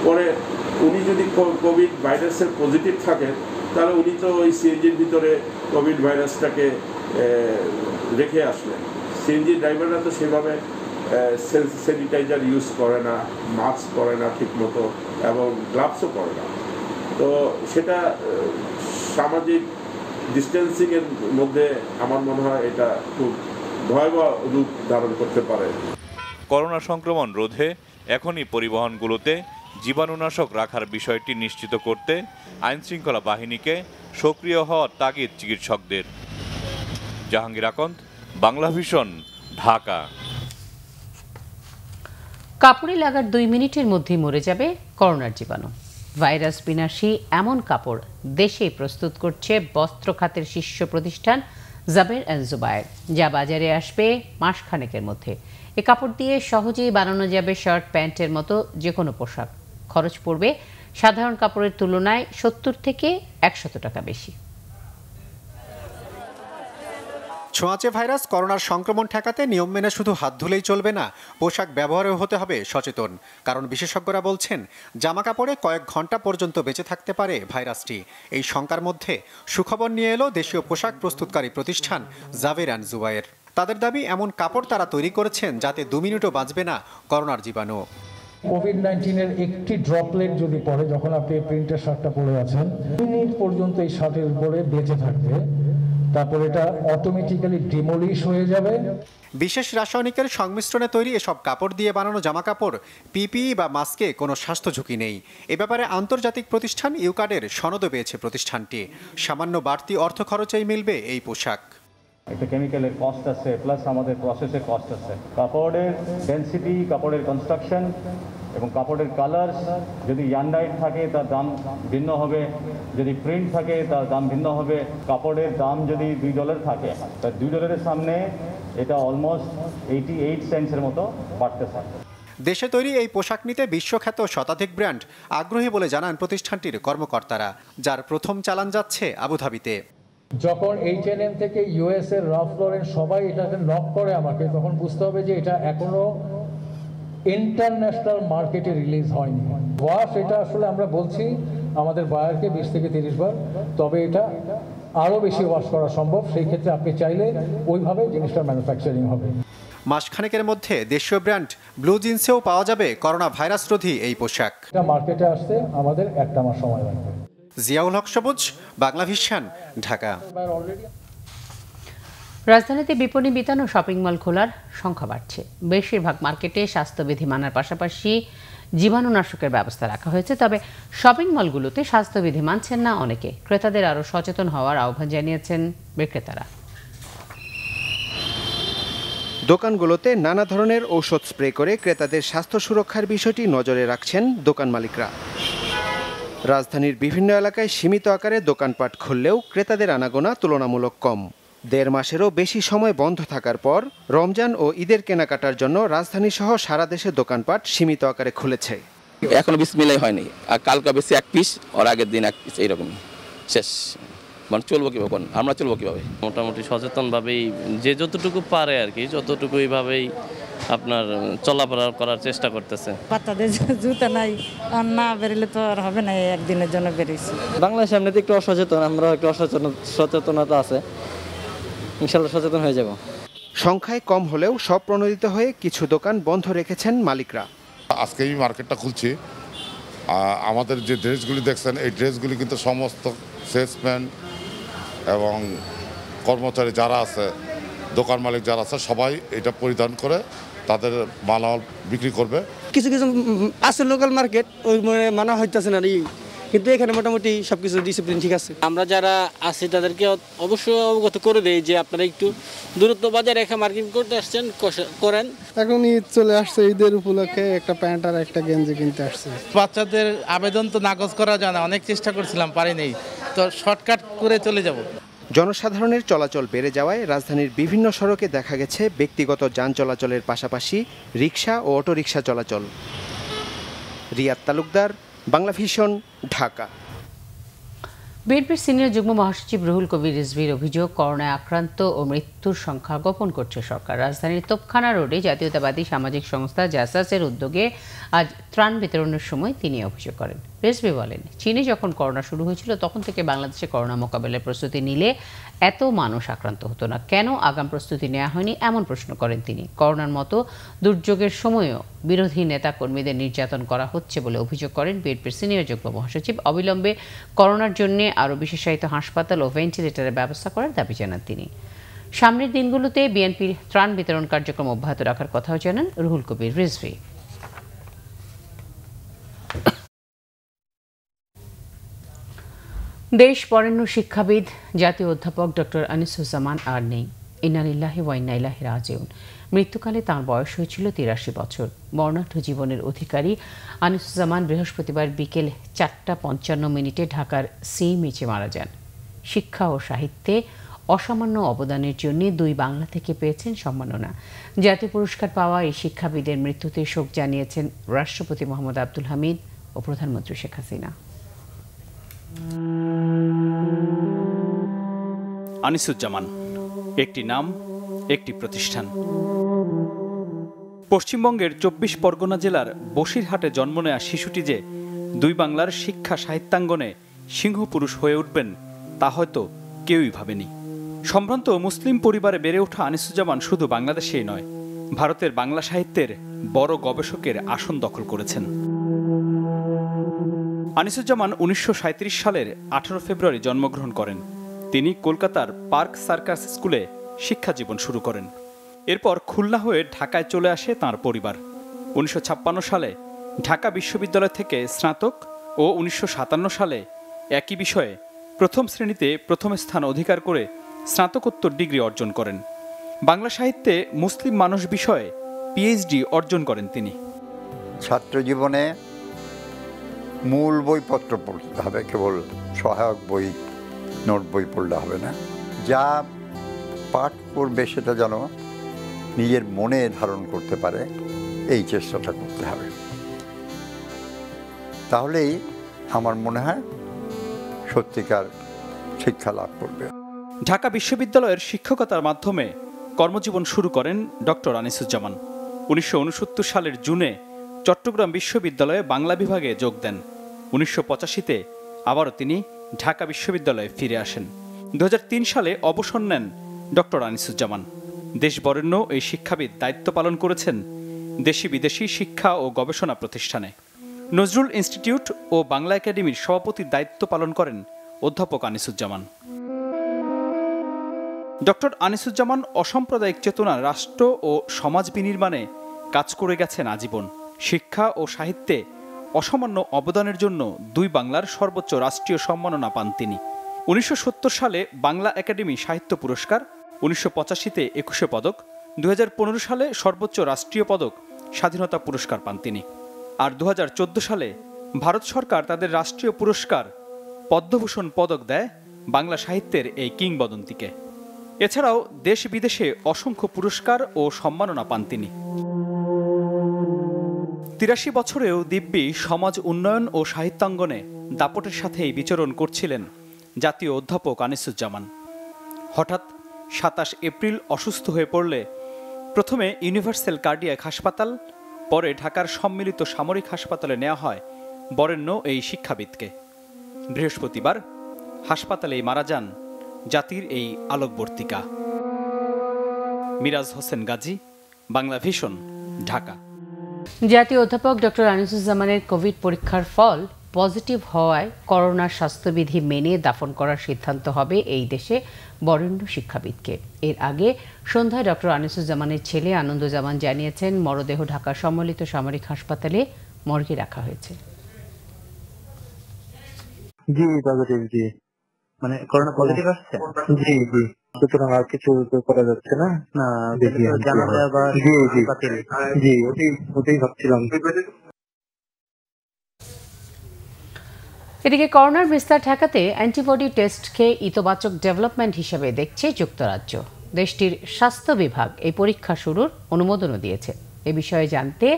[SPEAKER 13] পরে উনি যদি কোভিড ভাইরাসের পজিটিভ থাকেন, তাহলে উনি তো ওই সিএনজির ভিতরে কোভিড ভাইরাসটাকে রেখে আসলেন। সিএনজি ড্রাইভাররা তো সেভাবে স্যানিটাইজার ইউজ করে না, মাস্ক পরে না ঠিকমতো, এবং গ্লাভসও পরে না। তো সেটা সামাজিক ডিস্টেন্সিংয়ের মধ্যে আমার মনে হয় এটা খুব ভয়াবহ রূপ ধারণ করতে পারে।
[SPEAKER 9] করোনা সংক্রমণ রোধে এখনই পরিবহনগুলোতে জীবাণুনাশক রাখার বিষয়টি নিশ্চিত করতে আইনশৃঙ্খলা বাহিনীকে সক্রিয় হওয়ার তাগিদ চিকিৎসকদের। জাহাঙ্গীর আকন্দ, বাংলা ভিশন, ঢাকা।
[SPEAKER 1] কাপড়ে লাগার 2 মিনিটের মধ্যেই মরে যাবে করোনার জীবাণু। ভাইরাস বিনাশী এমন কাপড় দেশেই প্রস্তুত করছে বস্ত্র খাতের শীর্ষ প্রতিষ্ঠান জাবের অ্যান্ড জুবায়ের, যা বাজারে আসবে মাসখানেকের মধ্যে। এ কাপড় দিয়ে সহজেই বানানো যাবে শার্ট, প্যান্টের মতো যে কোনো পোশাক। খরচ পড়বে সাধারণ কাপড়ের তুলনায় 70 থেকে 100 টাকা বেশি।
[SPEAKER 14] ছোঁয়াচে ভাইরাস করোনার সংক্রমণ ঠেকাতে নিয়ম মেনে শুধু হাত ধুলেই চলবে না, পোশাক ব্যবহারেও হতে হবে সচেতন। কারণ বিশেষজ্ঞরা বলছেন, জামা কাপড়ে কয়েক ঘন্টা পর্যন্ত বেঁচে থাকতে পারে ভাইরাসটি। এই শঙ্কার মধ্যে সুখবর নিয়ে এলো দেশীয় পোশাক প্রস্তুতকারী প্রতিষ্ঠান জাবের অ্যান্ড জুবায়ের। তাদের দাবি, এমন কাপড় তারা তৈরি করেছেন যাতে 2 মিনিটও বাঁচবে না করোনার জীবাণু।
[SPEAKER 15] কোভিড-19-এর একটি ড্রপলেট যদি পড়ে, যখন আপনি প্রিন্টের শার্টটা পরে আছেন, 2 মিনিট পর্যন্ত এই শার্টের উপরে বেঁচে থাকবে, তারপর এটা অটোমেটিক্যালি ডিমোলিশ হয়ে যাবে।
[SPEAKER 14] বিশেষ রাসায়নিকের সংমিশ্রণে তৈরি এসব কাপড় দিয়ে বানানো জামা কাপড়, পিপিই বা মাস্কে কোনো স্বাস্থ্য ঝুঁকি নেই। এ ব্যাপারে আন্তর্জাতিক প্রতিষ্ঠান ইউকাডের সনদও পেয়েছে প্রতিষ্ঠানটি। সামান্য বাড়তি অর্থ খরচেই মিলবে এই পোশাক।
[SPEAKER 16] একটা কেমিক্যালের কস্ট আছে, প্লাস আমাদের প্রসেসের কস্ট আছে। কাপড়ের ডেন্সিটি, কাপড়ের কনস্ট্রাকশন এবং কাপড়ের কালার্স, যদি ইয়ানডাইট থাকে তার দাম ভিন্ন হবে, যদি প্রিন্ট থাকে তার দাম ভিন্ন হবে। কাপড়ের দাম যদি $2 থাকে, তার $2 সামনে এটা অলমোস্ট 88 সেন্টসের মতো বাড়তেছে।
[SPEAKER 14] দেশে তৈরি এই পোশাক নিতে বিশ্বখ্যাত শতাধিক ব্র্যান্ড আগ্রহী বলে জানান প্রতিষ্ঠানটির কর্মকর্তারা, যার প্রথম চালান যাচ্ছে আবুধাবিতে।
[SPEAKER 15] যখন H&M থেকে US এর রাফ লরেন সবাই এটাকে নক করে আমাকে, তখন বুঝতে হবে যে এটা এখনো ইন্টারন্যাশনাল মার্কেটে রিলিজ হয়নি। ওয়াশ এটা আসলে আমরা বলছি আমাদের বায়ারকে 20 থেকে 30 বার, তবে এটা আরও বেশি ওয়াশ করা সম্ভব। সেই ক্ষেত্রে আপনি চাইলে ওইভাবে জিনিসটা ম্যানুফ্যাকচারিং হবে।
[SPEAKER 14] মাসখানেকের মধ্যে দেশীয় ব্র্যান্ড ব্লু জিন্সেও পাওয়া যাবে করোনা ভাইরাস রোধী এই পোশাক।
[SPEAKER 15] এটা মার্কেটে আসতে আমাদের 1 মাস সময় লাগবে।
[SPEAKER 14] জিয়াউল হক সবুজ, বাংলা ভিশন, ঢাকা।
[SPEAKER 1] রাজধানীতে বিপণী বিতান ও শপিং মল খোলার সংখ্যা বাড়ছে। বেশিরভাগ মার্কেটে স্বাস্থ্যবিধি মানার পাশাপাশি জীবাণুনাশকের ব্যবস্থা রাখা হয়েছে। তবে শপিং মলগুলোতে স্বাস্থ্যবিধি মানছেন না অনেকে। ক্রেতাদের আরও সচেতন হওয়ার আহ্বান জানিয়েছেন বিক্রেতারা।
[SPEAKER 17] দোকানগুলোতে নানা ধরনের ঔষধ স্প্রে করে ক্রেতাদের স্বাস্থ্য সুরক্ষার বিষয়টি নজরে রাখছেন দোকান মালিকরা। রাজধানীর বিভিন্ন এলাকায় সীমিত আকারে দোকানপাট খুললেও ক্রেতাদের আনাগোনা তুলনামূলক কম। 1.5 মাসেরও বেশি সময় বন্ধ থাকার পর রমজান ও ঈদের কেনাকাটার জন্য রাজধানী সহ সারা দেশে দোকানপাট সীমিত আকারে খুলেছে।
[SPEAKER 18] এখনো বিসমিল্লাহ হয়নি, আর কালকা বেশি 1 পিস, আর আগের দিন 1 পিস, এইরকম শেষ। মানে চলবো কীভাবে, আমরা চলবো কীভাবে?
[SPEAKER 19] মোটামুটি সচেতনভাবেই যে যতটুকু পারে আর কি, যতটুকু এইভাবেই আপনার চলাফেরা করার চেষ্টা করতেছে।
[SPEAKER 20] বাচ্চাদের জুতা নাই, না বেরোলে তো আর হবে না, একদিনের জন্য বেরিয়েছি।
[SPEAKER 21] বাংলাদেশে এমনিতে একটু অসচেতন, আমরা একটু সচেতনতা আছে, ইনশাল্লাহ সচেতন হয়ে যাব।
[SPEAKER 17] সংখ্যায় কম হলেও সব প্রণোদিত হয়ে কিছু দোকান বন্ধ রেখেছেন মালিকরা।
[SPEAKER 22] আজকে এই মার্কেটটা খুলছি, আমাদের যে ড্রেসগুলি দেখছেন এই ড্রেসগুলি কিন্তু সমস্ত সেলসম্যান এবং কর্মচারী যারা আছে, দোকান মালিক যারা আছে, সবাই এটা পরিধান করে তাদের মালামাল বিক্রি করবে।
[SPEAKER 21] কিছু কিছু আছে লোকাল মার্কেট, ওই মানা হইতেছে না, কিন্তু এখানে মোটামুটি সবকিছু ডিসিপ্লিন ঠিক আছে।
[SPEAKER 23] আমরা যারা আছি তাদেরকে অবশ্যই অবগত করে দেই যে আপনারা একটু দূরত্ব বজায় রেখে মার্কেটিং করতে আসছেন, করেন।
[SPEAKER 24] এখন ঈদ চলে আসছে, ঈদের উপলক্ষে একটা প্যান্ট আর একটা গেঞ্জি কিনতে আসছে।
[SPEAKER 25] বাচ্চাদের আবেদন তো নাকচ করা যায় না, অনেক চেষ্টা করছিলাম, পারিনি, তো শর্টকাট করে চলে যাব।
[SPEAKER 17] জনসাধারণের চলাচল বেড়ে যাওয়ায় রাজধানীর বিভিন্ন সড়কে দেখা গেছে ব্যক্তিগত যান চলাচলের পাশাপাশি রিকশা ও অটোরিকশা চলাচল। রিয়াদ তালুকদার, বাংলা ভিশন, ঢাকা।
[SPEAKER 1] বিএনপির সিনিয়র যুগ্ম মহাসচিব রুহুল কবির রিজভীর অভিযোগ, করোনায় আক্রান্ত ও মৃত্যুর সংখ্যা গোপন করছে সরকার। রাজধানীর তোপখানা রোডে জাতীয়তাবাদী সামাজিক সংস্থা জাসাসের উদ্যোগে আজ ত্রাণ বিতরণের সময় তিনি অভিযোগ করেন। রিজভী বলেন, চীনে যখন করোনা শুরু হয়েছিল তখন থেকে বাংলাদেশে করোনা মোকাবেলার প্রস্তুতি নিলে এত মানুষ আক্রান্ত হতো না, কেন আগাম প্রস্তুতি নেওয়া হয়নি এমন প্রশ্ন করেন তিনি। করোনার মতো দুর্যোগের সময়ও বিরোধী নেতা কর্মীদের নির্যাতন করা হচ্ছে বলে অভিযোগ করেন বিএনপির সিনিয়র যুগ্ম মহাসচিব। অবিলম্বে করোনার জন্য আরও বিশেষায়িত হাসপাতাল ও ভেন্টিলেটরের ব্যবস্থা করার দাবি জানান তিনি। সামনের দিনগুলোতে বিএনপির ত্রাণ বিতরণ কার্যক্রম অব্যাহত রাখার কথাও জানান রুহুল কবির রিজভী। দেশ বরেণ্য শিক্ষাবিদ জাতীয় অধ্যাপক ডক্টর আনিসুজ্জামান আর নেই। ইন্না লিল্লাহি ওয়া ইন্না ইলাইহি রাজিউন। মৃত্যুকালে তাঁর বয়স হয়েছিল ৮৩ বছর। বর্ণাঢ্য জীবনের অধিকারী আনিসুজ্জামান বৃহস্পতিবার বিকেল ৪:৫৫ ঢাকার সিএমএইচে মারা যান। শিক্ষা ও সাহিত্যে অসামান্য অবদানের জন্য ২ বাংলা থেকে পেয়েছেন সম্মাননা। জাতীয় পুরস্কার পাওয়া এই শিক্ষাবিদের মৃত্যুতে শোক জানিয়েছেন রাষ্ট্রপতি মোহাম্মদ আব্দুল হামিদ ও প্রধানমন্ত্রী শেখ হাসিনা।
[SPEAKER 2] আনিসুজ্জামান, একটি নাম, একটি প্রতিষ্ঠান। পশ্চিমবঙ্গের ২৪ পরগনা জেলার বসিরহাটে জন্ম নেয়া শিশুটি যে ২ বাংলার শিক্ষা সাহিত্যাঙ্গনে সিংহপুরুষ হয়ে উঠবেন তা হয়তো কেউই ভাবেনি। সম্ভ্রান্ত মুসলিম পরিবারে বেড়ে ওঠা আনিসুজ্জামান শুধু বাংলাদেশেই নয়, ভারতের বাংলা সাহিত্যের বড় গবেষকের আসন দখল করেছেন। আনিসুজ্জামান ১৯৩৭ সালের ১৮ ফেব্রুয়ারি জন্মগ্রহণ করেন। তিনি কলকাতার পার্ক সার্কাস স্কুলে শিক্ষা জীবন শুরু করেন। এরপর খুলনা হয়ে ঢাকায় চলে আসে তাঁর পরিবার। ১৯৫৬ সালে ঢাকা বিশ্ববিদ্যালয় থেকে স্নাতক ও ১৯৫৭ সালে একই বিষয়ে প্রথম শ্রেণীতে প্রথম স্থান অধিকার করে স্নাতকোত্তর ডিগ্রি অর্জন করেন। বাংলা সাহিত্যে মুসলিম মানুষ বিষয়ে পিএইচডি অর্জন করেন তিনি।
[SPEAKER 3] ছাত্র জীবনে মূল বইপত্র পড়তে হবে, কেবল সহায়ক বই, নোট বই পড়লে হবে না। যা পাঠ করবে সেটা যেন নিজের মনে ধারণ করতে পারে, এই চেষ্টাটা করতে হবে। তাহলেই আমার মনে হয় সত্যিকার শিক্ষা লাভ করবে।
[SPEAKER 2] ঢাকা বিশ্ববিদ্যালয়ের শিক্ষকতার মাধ্যমে কর্মজীবন শুরু করেন ডক্টর আনিসুজ্জামান। ১৯৬৯ সালের জুনে চট্টগ্রাম বিশ্ববিদ্যালয়ে বাংলা বিভাগে যোগ দেন। ১৯৮৫-তে আবারও তিনি ঢাকা বিশ্ববিদ্যালয়ে ফিরে আসেন। ২০০৩ সালে অবসর নেন ডক্টর আনিসুজ্জামান। দেশ বরেণ্য এই শিক্ষাবিদ দায়িত্ব পালন করেছেন দেশি বিদেশি শিক্ষা ও গবেষণা প্রতিষ্ঠানে। নজরুল ইনস্টিটিউট ও বাংলা একাডেমির সভাপতির দায়িত্ব পালন করেন অধ্যাপক আনিসুজ্জামান। ডক্টর আনিসুজ্জামান অসাম্প্রদায়িক চেতনা, রাষ্ট্র ও সমাজ বিনির্মাণে কাজ করে গেছেন আজীবন। শিক্ষা ও সাহিত্যে অসামান্য অবদানের জন্য ২ বাংলার সর্বোচ্চ রাষ্ট্রীয় সম্মাননা পান তিনি। ১৯৭০ সালে বাংলা একাডেমি সাহিত্য পুরস্কার, ১৯৮৫-তে ২১ পদক, ২০১৫ সালে সর্বোচ্চ রাষ্ট্রীয় পদক স্বাধীনতা পুরস্কার পান তিনি। আর ২০১৪ সালে ভারত সরকার তাদের রাষ্ট্রীয় পুরস্কার পদ্মভূষণ পদক দেয় বাংলা সাহিত্যের এই কিংবদন্তিকে। এছাড়াও দেশ বিদেশে অসংখ্য পুরস্কার ও সম্মাননা পান তিনি। ৮৩ বছরেও দিব্যি সমাজ উন্নয়ন ও সাহিত্যাঙ্গনে দাপটের সাথেই বিচরণ করছিলেন জাতীয় অধ্যাপক আনিসুজ্জামান। হঠাৎ ২৭ এপ্রিল অসুস্থ হয়ে পড়লে প্রথমে ইউনিভার্সাল কার্ডিয়াক হাসপাতাল, পরে ঢাকার সম্মিলিত সামরিক হাসপাতালে নেওয়া হয় বরেণ্য এই শিক্ষাবিদকে। বৃহস্পতিবার হাসপাতালেই মারা যান জাতির এই আলোকবর্তিকা। মিরাজ হোসেন গাজী, বাংলা ভিশন, ঢাকা।
[SPEAKER 1] জাতীয় অধ্যাপক ডক্টর আনিসুজ্জামানের কোভিড পরীক্ষার ফল পজিটিভ হওয়ায় করোনার স্বাস্থ্যবিধি মেনে দাফন করার সিদ্ধান্ত হবে এই দেশে বরেণ্য শিক্ষাবিদকে। এর আগে সন্ধ্যায় ডক্টর আনিসুজ্জামানের ছেলে আনন্দজামান জানিয়েছেন, মরদেহ ঢাকা সম্মিলিত সামরিক হাসপাতালে মর্গে রাখা হয়েছে।
[SPEAKER 4] জি পজিটিভ, জি মানে করোনা পজিটিভ আসছে। জি জি, সুতরাং আর কিছু করা যাচ্ছে না। না জানালে আবার জি জি জি ওটাই ভাবছিলাম।
[SPEAKER 1] এদিকে করোনার বিস্তার ঠেকাতে অ্যান্টিবডি টেস্টকে ইতিবাচক ডেভেলপমেন্ট হিসেবে দেখছে যুক্তরাজ্য। দেশটির স্বাস্থ্য বিভাগ এই পরীক্ষা শুরুর অনুমোদনও দিয়েছে। এ বিষয়ে জানতে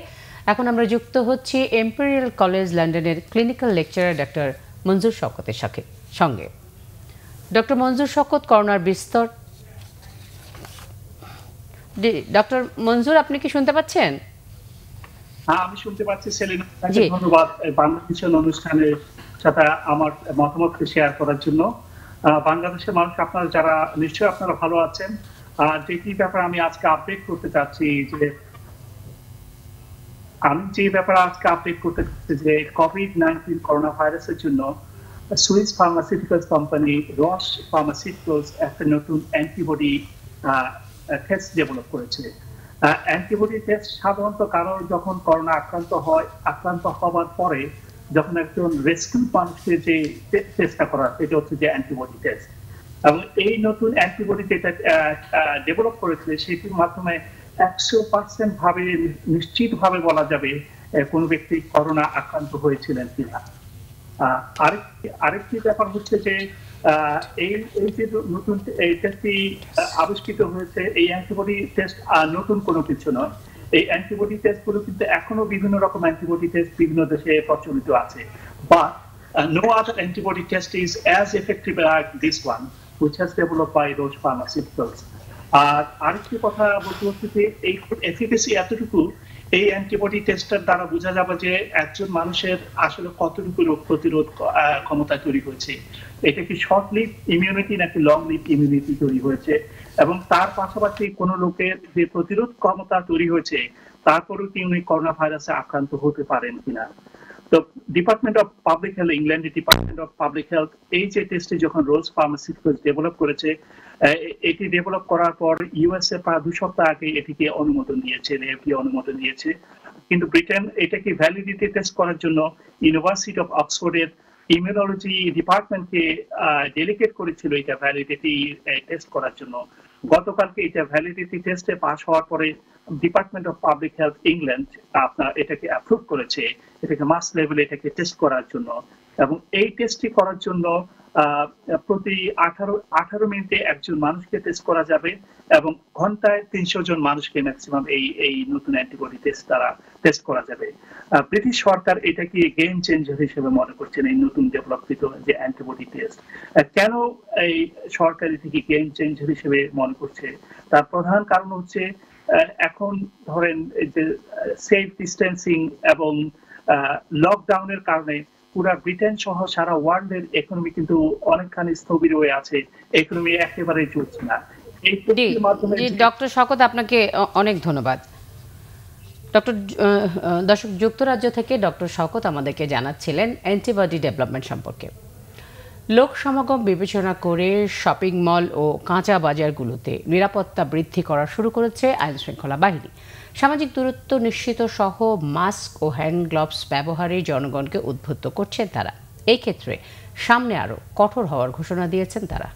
[SPEAKER 1] এখন আমরা যুক্ত হচ্ছি ইম্পেরিয়াল কলেজ লন্ডনের ক্লিনিক্যাল লেকচারার ডক্টর মঞ্জুর শওকতের সঙ্গে। ডক্টর মঞ্জুর শওকত, করোনার বিস্তর। ডক্টর মঞ্জুর, আপনি কি শুনতে পাচ্ছেন?
[SPEAKER 5] হ্যাঁ, আমি শুনতে পাচ্ছি সেলিনা। ধন্যবাদ বাংলাদেশের অনুষ্ঠানের সাথে আমার মতামতকে শেয়ার করার জন্য। বাংলাদেশের মানুষ আপনারা যারা নিশ্চয়ই আপনারা ভালো আছেন। যেটি ব্যাপারে আমি আজকে আপডেট করতে চাচ্ছি যে কোভিড-19 করোনা ভাইরাসের জন্য সুইস ফার্মাসিউটিক্যালস কোম্পানি রস ফার্মাসিউটিক্যালস একটা নতুন অ্যান্টিবডি টেস্ট ডেভেলপ করেছে। অ্যান্টিবডি টেস্ট সাধারণত কারোর যখন করোনা আক্রান্ত হওয়ার পরে যখন একজন রেস্কিউ মানুষকে যে টেস্টটা করা সেটা হচ্ছে যে অ্যান্টিবডি টেস্ট। এবং এই নতুন অ্যান্টিবডি যেটা ডেভেলপ করেছে সেটির মাধ্যমে 100% ভাবে নিশ্চিতভাবে বলা যাবে কোন ব্যক্তি করোনা আক্রান্ত হয়েছিলেন কিনা। আরেকটি ব্যাপার হচ্ছে যে এই যে নতুন এই টেস্টটি আবিষ্কৃত হয়েছে, এই অ্যান্টিবডি টেস্ট নতুন কোনো কিছু নয়। এই অ্যান্টিবডি টেস্টগুলো কিন্তু এখনো বিভিন্ন রকম অ্যান্টিবডি টেস্ট বিভিন্ন দেশে প্রচলিত আছে, but no other antibody test is as effective like this one, which has developed by Roche Pharmaceuticals. আর আরেকটি কথা বলতে হচ্ছে যে এই এফিকেসি এতটুকু এই অ্যান্টিবডি টেস্টের দ্বারা বোঝা যাবে যে একজন মানুষের আসলে কতটুকু রোগ প্রতিরোধ ক্ষমতা তৈরি হয়েছে, এটা কি শর্ট লিভ ইমিউনিটি নাকি লং লিভ ইমিউনিটি তৈরি হয়েছে, এবং তার পাশাপাশি কোনো লোকের যে প্রতিরোধ ক্ষমতা তৈরি হয়েছে তারপরেও কি উনি করোনা ভাইরাসে আক্রান্ত হতে পারেন কিনা। তো ডিপার্টমেন্ট অফ পাবলিক হেলথ, ইংল্যান্ডের ডিপার্টমেন্ট অফ পাবলিক হেলথ এই যে টেস্টটি যখন রোজ ফার্মাসিউটিক্যালস ডেভেলপ করেছে, এটি ডেভেলপ করার পর ইউএসএ প্রায় 2 সপ্তাহ আগে এটিকে অনুমোদন দিয়েছে, এফডিএ অনুমোদন দিয়েছে। কিন্তু ব্রিটেন এটাকে ভ্যালিডিটি টেস্ট করার জন্য ইউনিভার্সিটি অফ অক্সফোর্ডের ইমিউনোলজি ডিপার্টমেন্টকে ডেলিগেট করেছিল এটা ভ্যালিডিটি টেস্ট করার জন্য। গতকালকে এটা ভ্যালিডিটি টেস্টে পাস হওয়ার পরে department of public health England আপনার এটাকে অ্যাপ্রুভ করেছে, এটাকে মাস লেভেলে এটাকে টেস্ট করার জন্য। এবং এই টেস্টটি করার জন্য প্রতি 18 মিনিটে একজন মানুষকে টেস্ট করা যাবে এবং ঘন্টায় 300 জন মানুষকে ম্যাক্সিমাম এই নতুন অ্যান্টিবডি টেস্ট দ্বারা টেস্ট করা যাবে। ব্রিটিশ সরকার এটাকে গেম চেঞ্জার হিসেবে মনে করছেন, এই নতুন ডেভেলপকৃত যে অ্যান্টিবডি টেস্ট। কেন এই সরকার এটাকে গেম চেঞ্জার হিসেবে মনে করছে, তার প্রধান কারণ হচ্ছে এখন ধরেন যে সেফ ডিস্টেন্সিং এবং লকডাউনের কারণে পুরা ব্রিটেন সহ সারা ওয়ার্ল্ডের ইকোনমি কিন্তু অনেকখানি স্থবির হয়ে আছে, ইকোনমি একেবারেই চলছে না।
[SPEAKER 1] ডক্টর শওকত, আপনাকে অনেক ধন্যবাদ। দর্শক, যুক্তরাজ্য থেকে ডক্টর শওকত আমাদেরকে জানাচ্ছিলেন অ্যান্টিবডি ডেভেলপমেন্ট সম্পর্কে। লোক সমাগম বিবেচনা করে শপিং মল ও কাঁচা বাজারগুলোতে নিরাপত্তা বৃদ্ধি করা শুরু করেছে আইনশৃঙ্খলা বাহিনী। সামাজিক দূরত্ব নিশ্চিত সহ মাস্ক ও হ্যান্ড গ্লাভস ব্যবহারে জনগণকে উদ্বুদ্ধ করছেন তারা। এই ক্ষেত্রে সামনে আরও কঠোর হওয়ার ঘোষণা দিয়েছেন তারা।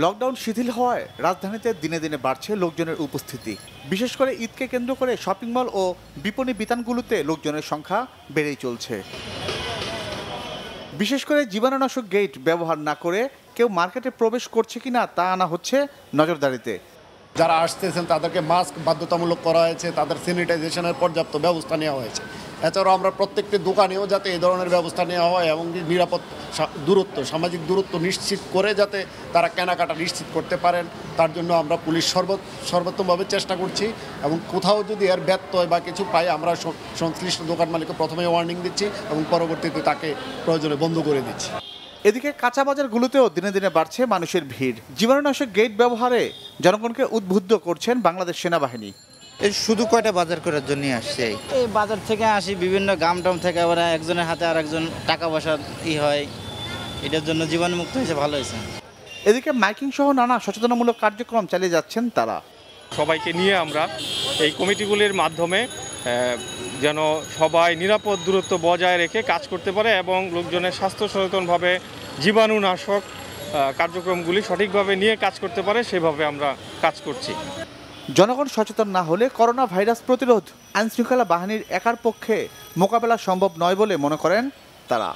[SPEAKER 6] লকডাউন শিথিল হওয়ায় রাজধানীতে দিনে দিনে বাড়ছে লোকজনের উপস্থিতি। বিশেষ করে ঈদকে কেন্দ্র করে শপিং মল ও বিপণী বিতানগুলোতে লোকজনের সংখ্যা বেড়েই চলছে। বিশেষ করে জীবাণুনাশক গেট ব্যবহার না করে কেউ মার্কেটে প্রবেশ করছে কিনা তা আনা হচ্ছে নজরদারিতে।
[SPEAKER 7] যারা আসতেছেন তাদেরকে মাস্ক বাধ্যতামূলক করা হয়েছে, তাদের স্যানিটাইজেশনের পর্যাপ্ত ব্যবস্থা নেওয়া হয়েছে। এছাড়াও আমরা প্রত্যেকটি দোকানেও যাতে এই ধরনের ব্যবস্থা নেওয়া হয় এবং নিরাপদ দূরত্ব, সামাজিক দূরত্ব নিশ্চিত করে যাতে তারা কেনাকাটা নিশ্চিত করতে পারেন, তার জন্য আমরা পুলিশ সর্বোত্তমভাবে চেষ্টা করছি। এবং কোথাও যদি এর ব্যত্যয় বা কিছু পাই, আমরা সংশ্লিষ্ট দোকান মালিককে প্রথমে ওয়ার্নিং দিচ্ছি এবং পরবর্তীতে তাকে প্রয়োজনে বন্ধ করে দিচ্ছি।
[SPEAKER 6] এদিকে কাঁচা বাজারগুলোতেও দিনে দিনে বাড়ছে মানুষের ভিড়। জীবাণুনাশক গেট ব্যবহারে জনগণকে উদ্বুদ্ধ করছেন বাংলাদেশ সেনাবাহিনী।
[SPEAKER 8] এই শুধু কয়টা বাজার করার জন্য আসছে, এই বাজার থেকে আসি বিভিন্ন গামটাম থেকে, আবার একজনের হাতে আর একজন টাকা পয়সা হয়, এটার জন্য জীবাণুমুক্ত হয়েছে, ভালো হয়েছে।
[SPEAKER 6] এদিকে মাইকিং সহ নানা সচেতনামূলক কার্যক্রম চালিয়ে যাচ্ছেন তারা।
[SPEAKER 10] সবাইকে নিয়ে আমরা এই কমিটিগুলির মাধ্যমে যেন সবাই নিরাপদ দূরত্ব বজায় রেখে কাজ করতে পারে এবং লোকজনের স্বাস্থ্য সচেতনভাবে জীবাণুনাশক কার্যক্রমগুলি সঠিকভাবে নিয়ে কাজ করতে পারে, সেভাবে আমরা কাজ করছি।
[SPEAKER 6] জনগণ সচেতন না হলে করোনা ভাইরাস প্রতিরোধ আইনশৃঙ্খলা বাহিনীর একার পক্ষে মোকাবেলা সম্ভব নয় বলে মনে করেন তারা।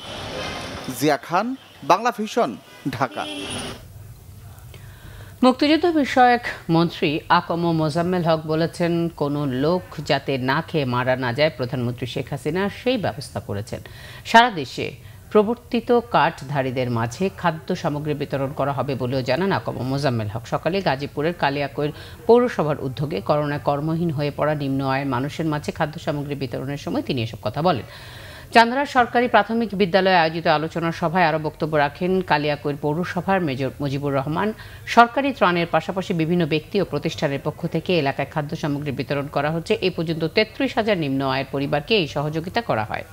[SPEAKER 6] জিয়া খান, বাংলা ভিশন, ঢাকা।
[SPEAKER 1] মুক্তিযুদ্ধ বিষয়ক মন্ত্রী আকম মোজাম্মেল হক বলেছেন, কোনো লোক যাতে না খেয়ে মারা না যায় প্রধানমন্ত্রী শেখ হাসিনা সেই ব্যবস্থা করেছেন। সারা দেশে প্রবর্তিত কার্ডধারীদের মাঝে খাদ্য সামগ্রী বিতরণ করা হবে বলেও জানান আকম মোজাম্মেল হক। সকালে গাজীপুরের কালিয়াকৈর পৌরসভার উদ্যোগে করোনায় কর্মহীন হয়ে পড়া নিম্ন আয়ের মানুষের মাঝে খাদ্য সামগ্রী বিতরণের সময় তিনি এসব কথা বলেন। চান্দারার সরকারি প্রাথমিক বিদ্যালয়ে আয়োজিত আলোচনা সভায় আরও বক্তব্য রাখেন কালিয়াকৈর পৌরসভার মেজর মুজিবুর রহমান। সরকারি ত্রাণের পাশাপাশি বিভিন্ন ব্যক্তি ও প্রতিষ্ঠানের পক্ষ থেকে এলাকায় খাদ্য সামগ্রী বিতরণ করা হচ্ছে। এ পর্যন্ত 33,000 নিম্ন আয়ের পরিবারকে এই সহযোগিতা করা হয়।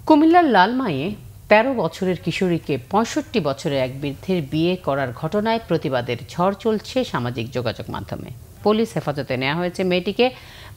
[SPEAKER 1] কুমিল্লার লালমাইয়ে 13 বছরের কিশোরীকে 65 বছরের এক বৃদ্ধের বিয়ে করার ঘটনায় প্রতিবাদের ঝড় চলছে সামাজিক যোগাযোগ মাধ্যমে। পুলিশ হেফাজতে নেওয়া হয়েছে মেয়েটিকে।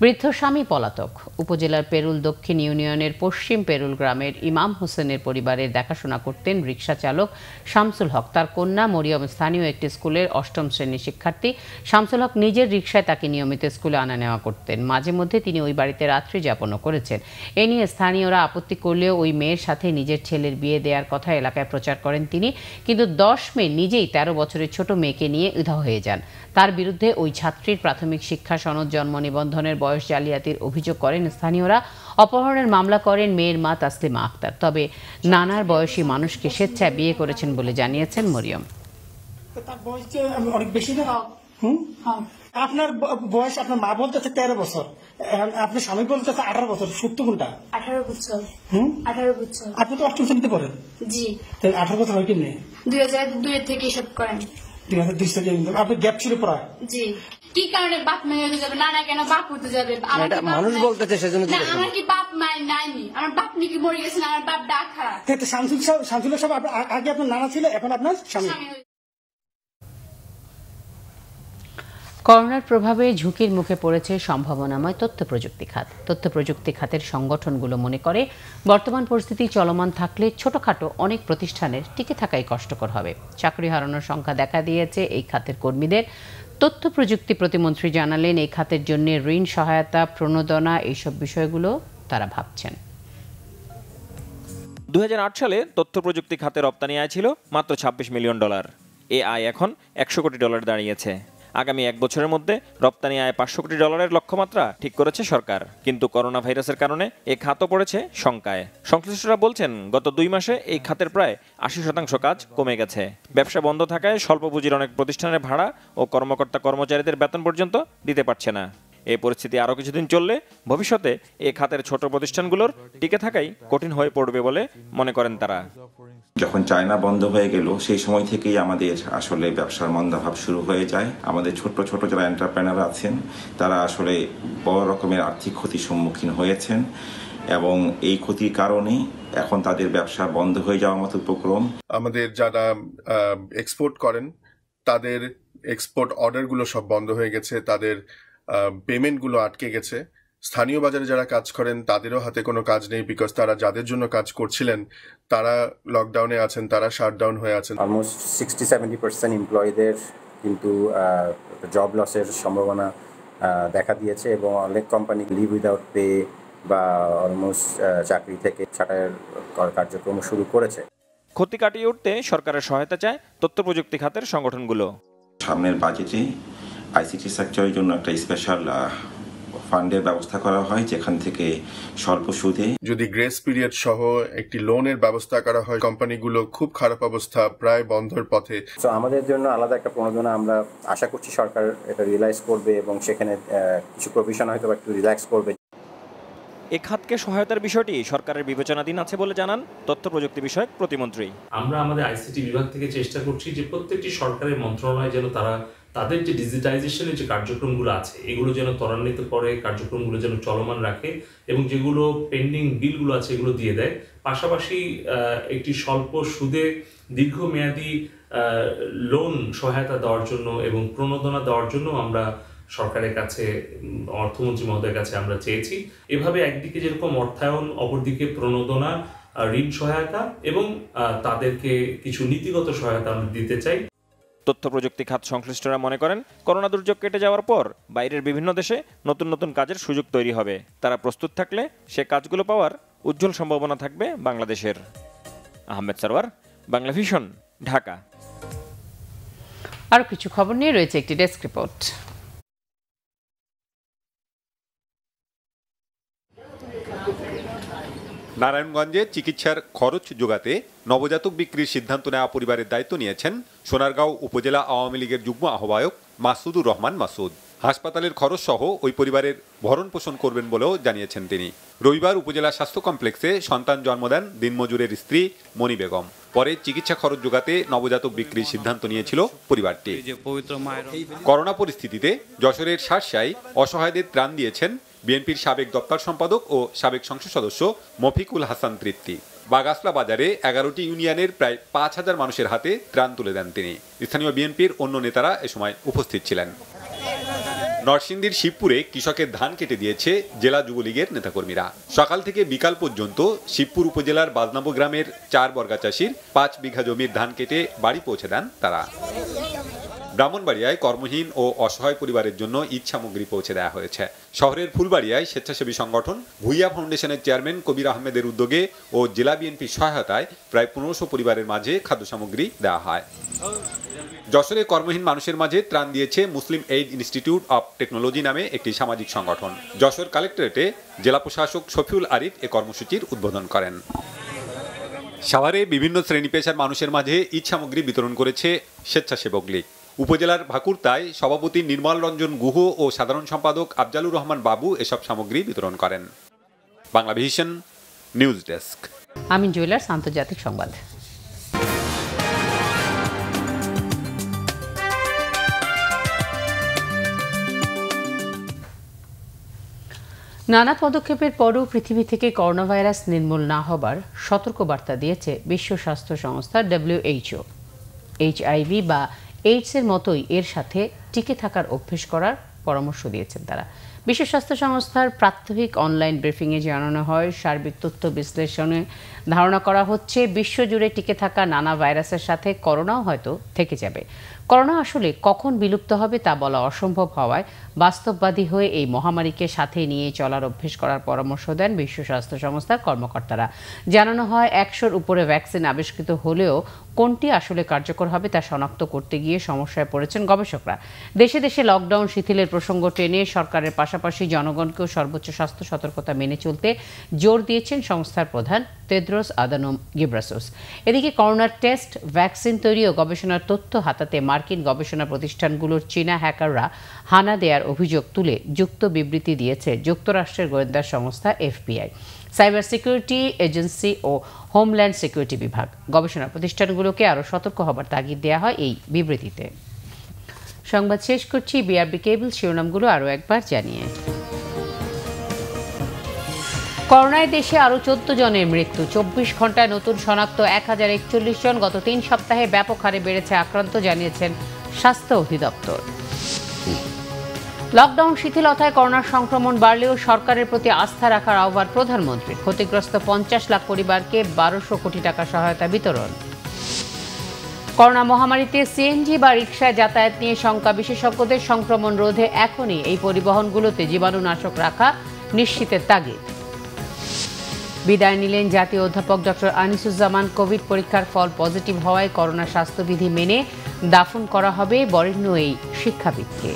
[SPEAKER 1] বৃদ্ধ স্বামী পলাতক। উপজেলার পেরুল দক্ষিণ ইউনিয়নের পশ্চিম পেরুল গ্রামের ইমাম হোসেনের পরিবারের দেখাশোনা করতেন রিকশা চালক শামসুল হক। তার কন্যা মরিয়ম স্থানীয় একটি স্কুলের 8ম শ্রেণীর শিক্ষার্থী। শামসুল হক নিজের রিকশায় তাকে নিয়মিত স্কুলে আনা নেওয়া করতেন। মাঝে মধ্যে তিনি ওই বাড়িতে রাত্রি যাপনও করেছেন। এ নিয়ে স্থানীয়রা আপত্তি করলেও ওই মেয়ের সাথে নিজের ছেলের বিয়ে দেওয়ার কথা এলাকায় প্রচার করেন তিনি। কিন্তু 10 মে নিজেই 13 বছরের ছোট মেয়েকে নিয়ে উধাও হয়ে যান। তার বিরুদ্ধে ওই ছাত্রীর প্রাথমিক শিক্ষা সনদ জন্ম নিবন্ধনের বয়স জালিয়াতির অভিযোগ করেন স্থানীয়রা। অপহরণের মামলা করেন মেয়ের মা তাসলিমা আক্তার। তবে নানার বয়সী মানুষকে স্বেচ্ছায় বিয়ে করেছেন বলে জানিয়েছেন মরিয়ম।
[SPEAKER 9] অনেক বেশি না। আপনার বয়স, আপনার মা বলতেছে 13 বছর, আপনার স্বামী বলতেছে 18 বছর, সত্য কোনটা?
[SPEAKER 11] 18 বছর। 18 বছর।
[SPEAKER 9] আপনি তো 8ম শ্রেণীতে পড়েন।
[SPEAKER 11] জি।
[SPEAKER 9] 18 বছর হয় কেমনে?
[SPEAKER 11] 2002 থেকে এসব করেন।
[SPEAKER 9] 2002 থেকে আপনার গ্যাপ ছিল প্রায়।
[SPEAKER 11] জি। কি কারণে বাপ মায়ের হতে যাবে? নানা কেন বাপ হতে যাবে?
[SPEAKER 21] মানুষ বলতেছে সেজন্য।
[SPEAKER 11] আমার কি বাপ মায়ের নাইনি? আমার বাপ নাকি মরে গেছেন? আমার বাপ ডাকা।
[SPEAKER 9] শামসুল সাহেব আগে আপনার নানা ছিল, এখন আপনার স্বামী।
[SPEAKER 1] করোনার প্রভাবে ঝুঁকির মুখে পড়েছে সম্ভাবনাময় তথ্য প্রযুক্তি খাত। তথ্য প্রযুক্তি খাতের সংগঠনগুলো মনে করে, বর্তমান পরিস্থিতি চলমান থাকলে ছোটখাটো অনেক প্রতিষ্ঠানের টিকে থাকাই কষ্টকর হবে। চাকরি হারানোর সংখ্যা দেখা দিয়েছে এই খাতের কর্মীদের। তথ্য প্রযুক্তি প্রতিমন্ত্রী জানালেন, এই খাতের জন্য ঋণ সহায়তা, প্রণোদনা এইসব বিষয়গুলো তারা ভাবছেন।
[SPEAKER 12] 2008 সালে তথ্য প্রযুক্তি খাতে রপ্তানি আয় ছিল মাত্র $26 মিলিয়ন। এ আয় এখন $100 কোটি দাঁড়িয়েছে। আগামী 1 বছরের মধ্যে রপ্তানি আয় $500 কোটি লক্ষ্যমাত্রা ঠিক করেছে সরকার। কিন্তু করোনা ভাইরাসের কারণে এই খাতও পড়েছে শঙ্কায়। সংশ্লিষ্টরা বলছেন, গত 2 মাসে এই খাতের প্রায় 80% কাজ কমে গেছে। ব্যবসা বন্ধ থাকায় স্বল্প পুঁজির অনেক প্রতিষ্ঠানের ভাড়া ও কর্মচারীদের বেতন পর্যন্ত দিতে পারছে না। এই পরিস্থিতি আরও কিছুদিন চললে ভবিষ্যতে এই খাতের ছোট প্রতিষ্ঠানগুলোর টিকে থাকাই কঠিন হয়ে পড়বে বলে মনে করেন তারা।
[SPEAKER 13] যখন চায়না বন্ধ হয়ে গেল, সেই সময় থেকেই আমাদের আসলে ব্যবসার মন্দাভাব শুরু হয়ে যায়। আমাদের ছোট ছোট যারা এন্টারপ্রেনার আছেন, তারা আসলে বড় রকমের আর্থিক ক্ষতির সম্মুখীন হয়েছেন এবং এই ক্ষতির কারণে এখন তাদের ব্যবসা বন্ধ হয়ে যাওয়ার মতো উপক্রম।
[SPEAKER 16] আমাদের যারা এক্সপোর্ট করেন, তাদের এক্সপোর্ট অর্ডারগুলো সব বন্ধ হয়ে গেছে, তাদের পেমেন্টগুলো আটকে গেছে। স্থানীয় বাজারে যারা কাজ করেন তাদেরও হাতে কোনো কাজ নেই, বিকজ তারা যাদের জন্য কাজ করছিলেন তারা লকডাউনে আছেন, তারা শাটডাউন হয়ে আছেন।
[SPEAKER 26] অলমোস্ট 60-70% এমপ্লয়ীদের কিন্তু জব লসের সম্ভাবনা দেখা দিয়েছে এবং অনেক কোম্পানি লিভ উইদাউট পে বা অলমোস্ট চাকরি থেকে ছাঁটাইয়ের কার্যক্রম শুরু করেছে।
[SPEAKER 12] ক্ষতি কাটিয়ে উঠতে সরকারের সহায়তা চায় তথ্য প্রযুক্তি খাতের সংগঠনগুলো।
[SPEAKER 13] সামনের বাজেটে আইসিটি সেক্টরের জন্য একটা স্পেশাল ফান্ডের ব্যবস্থা করা হয়, যেখান থেকে স্বল্প সুদে
[SPEAKER 16] যদি গ্রেস পিরিয়ড সহ একটি লোনের ব্যবস্থা করা হয়। কোম্পানিগুলো খুব খারাপ অবস্থা, প্রায় বন্ধের পথে।
[SPEAKER 26] তো আমাদের জন্য আলাদা একটা প্রণোদনা আমরা আশা করছি সরকার এটা রিয়েলাইজ করবে এবং সেখানে কিছু প্রভিশন হয়তো একটু রিল্যাক্স করবে।
[SPEAKER 12] এই খাতকে সহায়তার বিষয়টি সরকারের বিবেচনাধীন আছে বলে জানান তথ্য প্রযুক্তি বিষয়ক প্রতিমন্ত্রী।
[SPEAKER 27] আমরা আমাদের আইসিটি বিভাগ থেকে চেষ্টা করছি যে প্রত্যেকটি সরকারের মন্ত্রণালয় যেন তারা তাদের যে ডিজিটাইজেশনের যে কার্যক্রমগুলো আছে এগুলো যেন ত্বরান্বিত করে, কার্যক্রমগুলো যেন চলমান রাখে এবং যেগুলো পেন্ডিং বিলগুলো আছে এগুলো দিয়ে দেয়। পাশাপাশি একটি স্বল্প সুদে দীর্ঘমেয়াদী লোন সহায়তা দেওয়ার জন্য এবং প্রণোদনা দেওয়ার জন্য আমরা সরকারের কাছে, অর্থমন্ত্রী মহোদয়ের কাছে আমরা চেয়েছি। এভাবে একদিকে যেরকম অর্থায়ন, অপরদিকে প্রণোদনা, ঋণ সহায়তা এবং তাদেরকে কিছু নীতিগত সহায়তা আমরা দিতে চাই।
[SPEAKER 12] তথ্য প্রযুক্তি খাত সংশ্লিষ্টরা মনে করেন, করোনা দুর্যোগ কেটে যাওয়ার পর বাইরের বিভিন্ন দেশে নতুন নতুন কাজের সুযোগ তৈরি হবে। তারা প্রস্তুত থাকলে সে কাজগুলো পাওয়ার উজ্জ্বল সম্ভাবনা থাকবে বাংলাদেশের। আহমেদ সরওয়ার, বাংলাভিশন, ঢাকা।
[SPEAKER 1] আরও কিছু খবর নিয়ে রয়েছে একটি ডেস্ক রিপোর্ট।
[SPEAKER 14] নারায়ণগঞ্জে চিকিৎসার খরচ যোগাতে নবজাতক বিক্রির সিদ্ধান্ত নেওয়া পরিবারের দায়িত্ব নিয়েছেন সোনারগাঁও উপজেলা আওয়ামী লীগের যুগ্ম আহ্বায়ক মাসুদুর রহমান মাসুদ। হাসপাতালের খরচ সহ ওই পরিবারের ভরণ পোষণ করবেন বলেও জানিয়েছেন তিনি। রবিবার উপজেলা স্বাস্থ্য কমপ্লেক্সে সন্তান জন্ম দেন দিনমজুরের স্ত্রী মনি বেগম। পরে চিকিৎসা খরচ যোগাতে নবজাতক বিক্রির সিদ্ধান্ত নিয়েছিল পরিবারটি। করোনা পরিস্থিতিতে যশোরের শার্শায় অসহায়দের ত্রাণ দিয়েছেন বিএনপির সাবেক দপ্তর সম্পাদক ও সাবেক সংসদ সদস্য মফিকুল হাসান তৃপ্তি। বাগাসলা বাজারে 11টি ইউনিয়নের প্রায় 5,000 মানুষের হাতে ত্রাণ তুলে দেন তিনি। স্থানীয় বিএনপির অন্য নেতারা এ সময় উপস্থিত ছিলেন। নরসিংদীর শিবপুরে কৃষকের ধান কেটে দিয়েছে জেলা যুবলীগের নেতাকর্মীরা। সকাল থেকে বিকাল পর্যন্ত শিবপুর উপজেলার বাজনাবু গ্রামের 4 বর্গা চাষির 5 বিঘা জমির ধান কেটে বাড়ি পৌঁছে দেন তারা। ব্রাহ্মণবাড়িয়ায় কর্মহীন ও অসহায় পরিবারের জন্য ঈদ সামগ্রী পৌঁছে দেওয়া হয়েছে। শহরের ফুলবাড়িয়ায় স্বেচ্ছাসেবী সংগঠন ভুইয়া ফাউন্ডেশনের চেয়ারম্যান কবির আহমেদের উদ্যোগে ও জেলা বিএনপির সহায়তায় প্রায় 1500 পরিবারের মাঝে খাদ্য সামগ্রী দেওয়া হয়। যশোরে কর্মহীন মানুষের মাঝে ত্রাণ দিয়েছে মুসলিম এইড ইনস্টিটিউট অব টেকনোলজি নামে একটি সামাজিক সংগঠন। যশোর কালেক্টরেটে জেলা প্রশাসক শফিউল আরিফ এ কর্মসূচির উদ্বোধন করেন। সাভারে বিভিন্ন শ্রেণী পেশার মানুষের মাঝে ঈদ সামগ্রী বিতরণ করেছে স্বেচ্ছাসেবক লীগ। উপজেলার ভাকুরতায় সভাপতি নির্মল রঞ্জন গুহ ও সাধারণ সম্পাদক আফজালুর রহমান বাবু এসব সামগ্রী বিতরণ করেন। Banglavision news desk.
[SPEAKER 1] Amin jewellers আন্তর্জাতিক সংবাদ। নানা পদক্ষেপের পরও পৃথিবী থেকে করোনা ভাইরাস নির্মূল না হবার সতর্কবার্তা দিয়েছে বিশ্ব স্বাস্থ্য সংস্থা WHO। HIV বা এইডসের মতোই এর সাথে টিকে থাকার অভ্যেস করার পরামর্শ দিয়েছেন তারা। বিশ্ব স্বাস্থ্য সংস্থার প্রাত্যহিক অনলাইন ব্রিফিংয়ে জানানো হয়, সার্বিক তথ্য বিশ্লেষণে ধারণা করা হচ্ছে বিশ্বজুড়ে টিকে থাকা নানা ভাইরাসের সাথে করোনাও হয়তো থেকে যাবে। করোনা আসলে কখন বিলুপ্ত হবে তা বলা অসম্ভব হওয়ায় বাস্তববাদী হয়ে এই মহামারীকে সাথে নিয়ে চলার অভ্যেস করার পরামর্শ দেন বিশ্ব স্বাস্থ্য সংস্থার কর্মকর্তারা। জানানো হয় 100-র উপরে ভ্যাকসিন আবিষ্কৃত হলেও কোনটি আসলে কার্যকর হবে তা শনাক্ত করতে গিয়ে সমস্যায় পড়েছেন গবেষকরা। দেশে দেশে লকডাউন শিথিলের প্রসঙ্গ টেনে সরকারের পাশাপাশি জনগণকেও সর্বোচ্চ স্বাস্থ্য সতর্কতা মেনে চলতে জোর দিয়েছেন সংস্থার প্রধান তেদ্রোস আদানোম গেব্রেসাস। এদিকে করোনার টেস্ট, ভ্যাকসিন তৈরি ও গবেষণার তথ্য হাতাতে মার্কিন গবেষণা প্রতিষ্ঠানগুলোর চীনা হ্যাকাররা হানা দেওয়ার অভিযোগ তুলে যুক্ত বিবৃতি দিয়েছে যুক্তরাষ্ট্রের গোয়েন্দা সংস্থা FBI, সাইবার সিকিউরিটি এজেন্সি ও হোমল্যান্ড সিকিউরিটি বিভাগ। গবেষণা প্রতিষ্ঠানগুলোকে আরও সতর্ক হবার তাগিদ দেওয়া হয় এই বিবৃতিতে। সংবাদ শেষ করছি BRB কেবল শিরোনামগুলো আরও একবার জানিয়ে। করোনায় দেশে আরও 14 জনের মৃত্যু, 24 ঘন্টায় নতুন শনাক্ত 1041 জন। গত 3 সপ্তাহে ব্যাপক হারে বেড়েছে আক্রান্ত, জানিয়েছেন স্বাস্থ্য অধিদপ্তর। লকডাউন শিথিলতায় করোনার সংক্রমণ বাড়লেও সরকারের প্রতি আস্থা রাখার আহ্বান প্রধানমন্ত্রীর। ক্ষতিগ্রস্ত 50 লাখ পরিবারকে 1200 কোটি টাকা সহায়তা বিতরণ। করোনা মহামারীতে সিএনজি বা রিকশায় যাতায়াত নিয়ে শঙ্কা, বিশেষজ্ঞদের সংক্রমণ রোধে এখনই এই পরিবহনগুলোতে জীবাণুনাশক রাখা নিশ্চিতের তাগিদ। বিদায় নিলেন জাতীয় অধ্যাপক ডক্টর আনিসুজ্জামান। কোভিড পরীক্ষার ফল পজিটিভ হওয়ায় করোনা স্বাস্থ্যবিধি মেনে দাফন করা হবে বরেণ্য এই শিক্ষাবিদকে।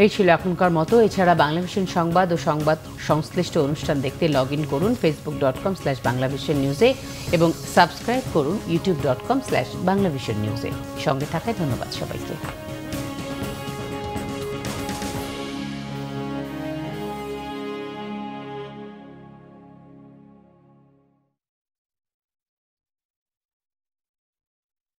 [SPEAKER 1] এই ছিল এখনকার মতো। এছাড়া বাংলাভিশন সংবাদ ও সংবাদ সংশ্লিষ্ট অনুষ্ঠান দেখতে লগ ইন করুন facebook.com/banglavisionnews-এ এবং সাবস্ক্রাইব করুন youtube.com/banglavisionnews-এ। সঙ্গে থাকায় ধন্যবাদ সবাইকে।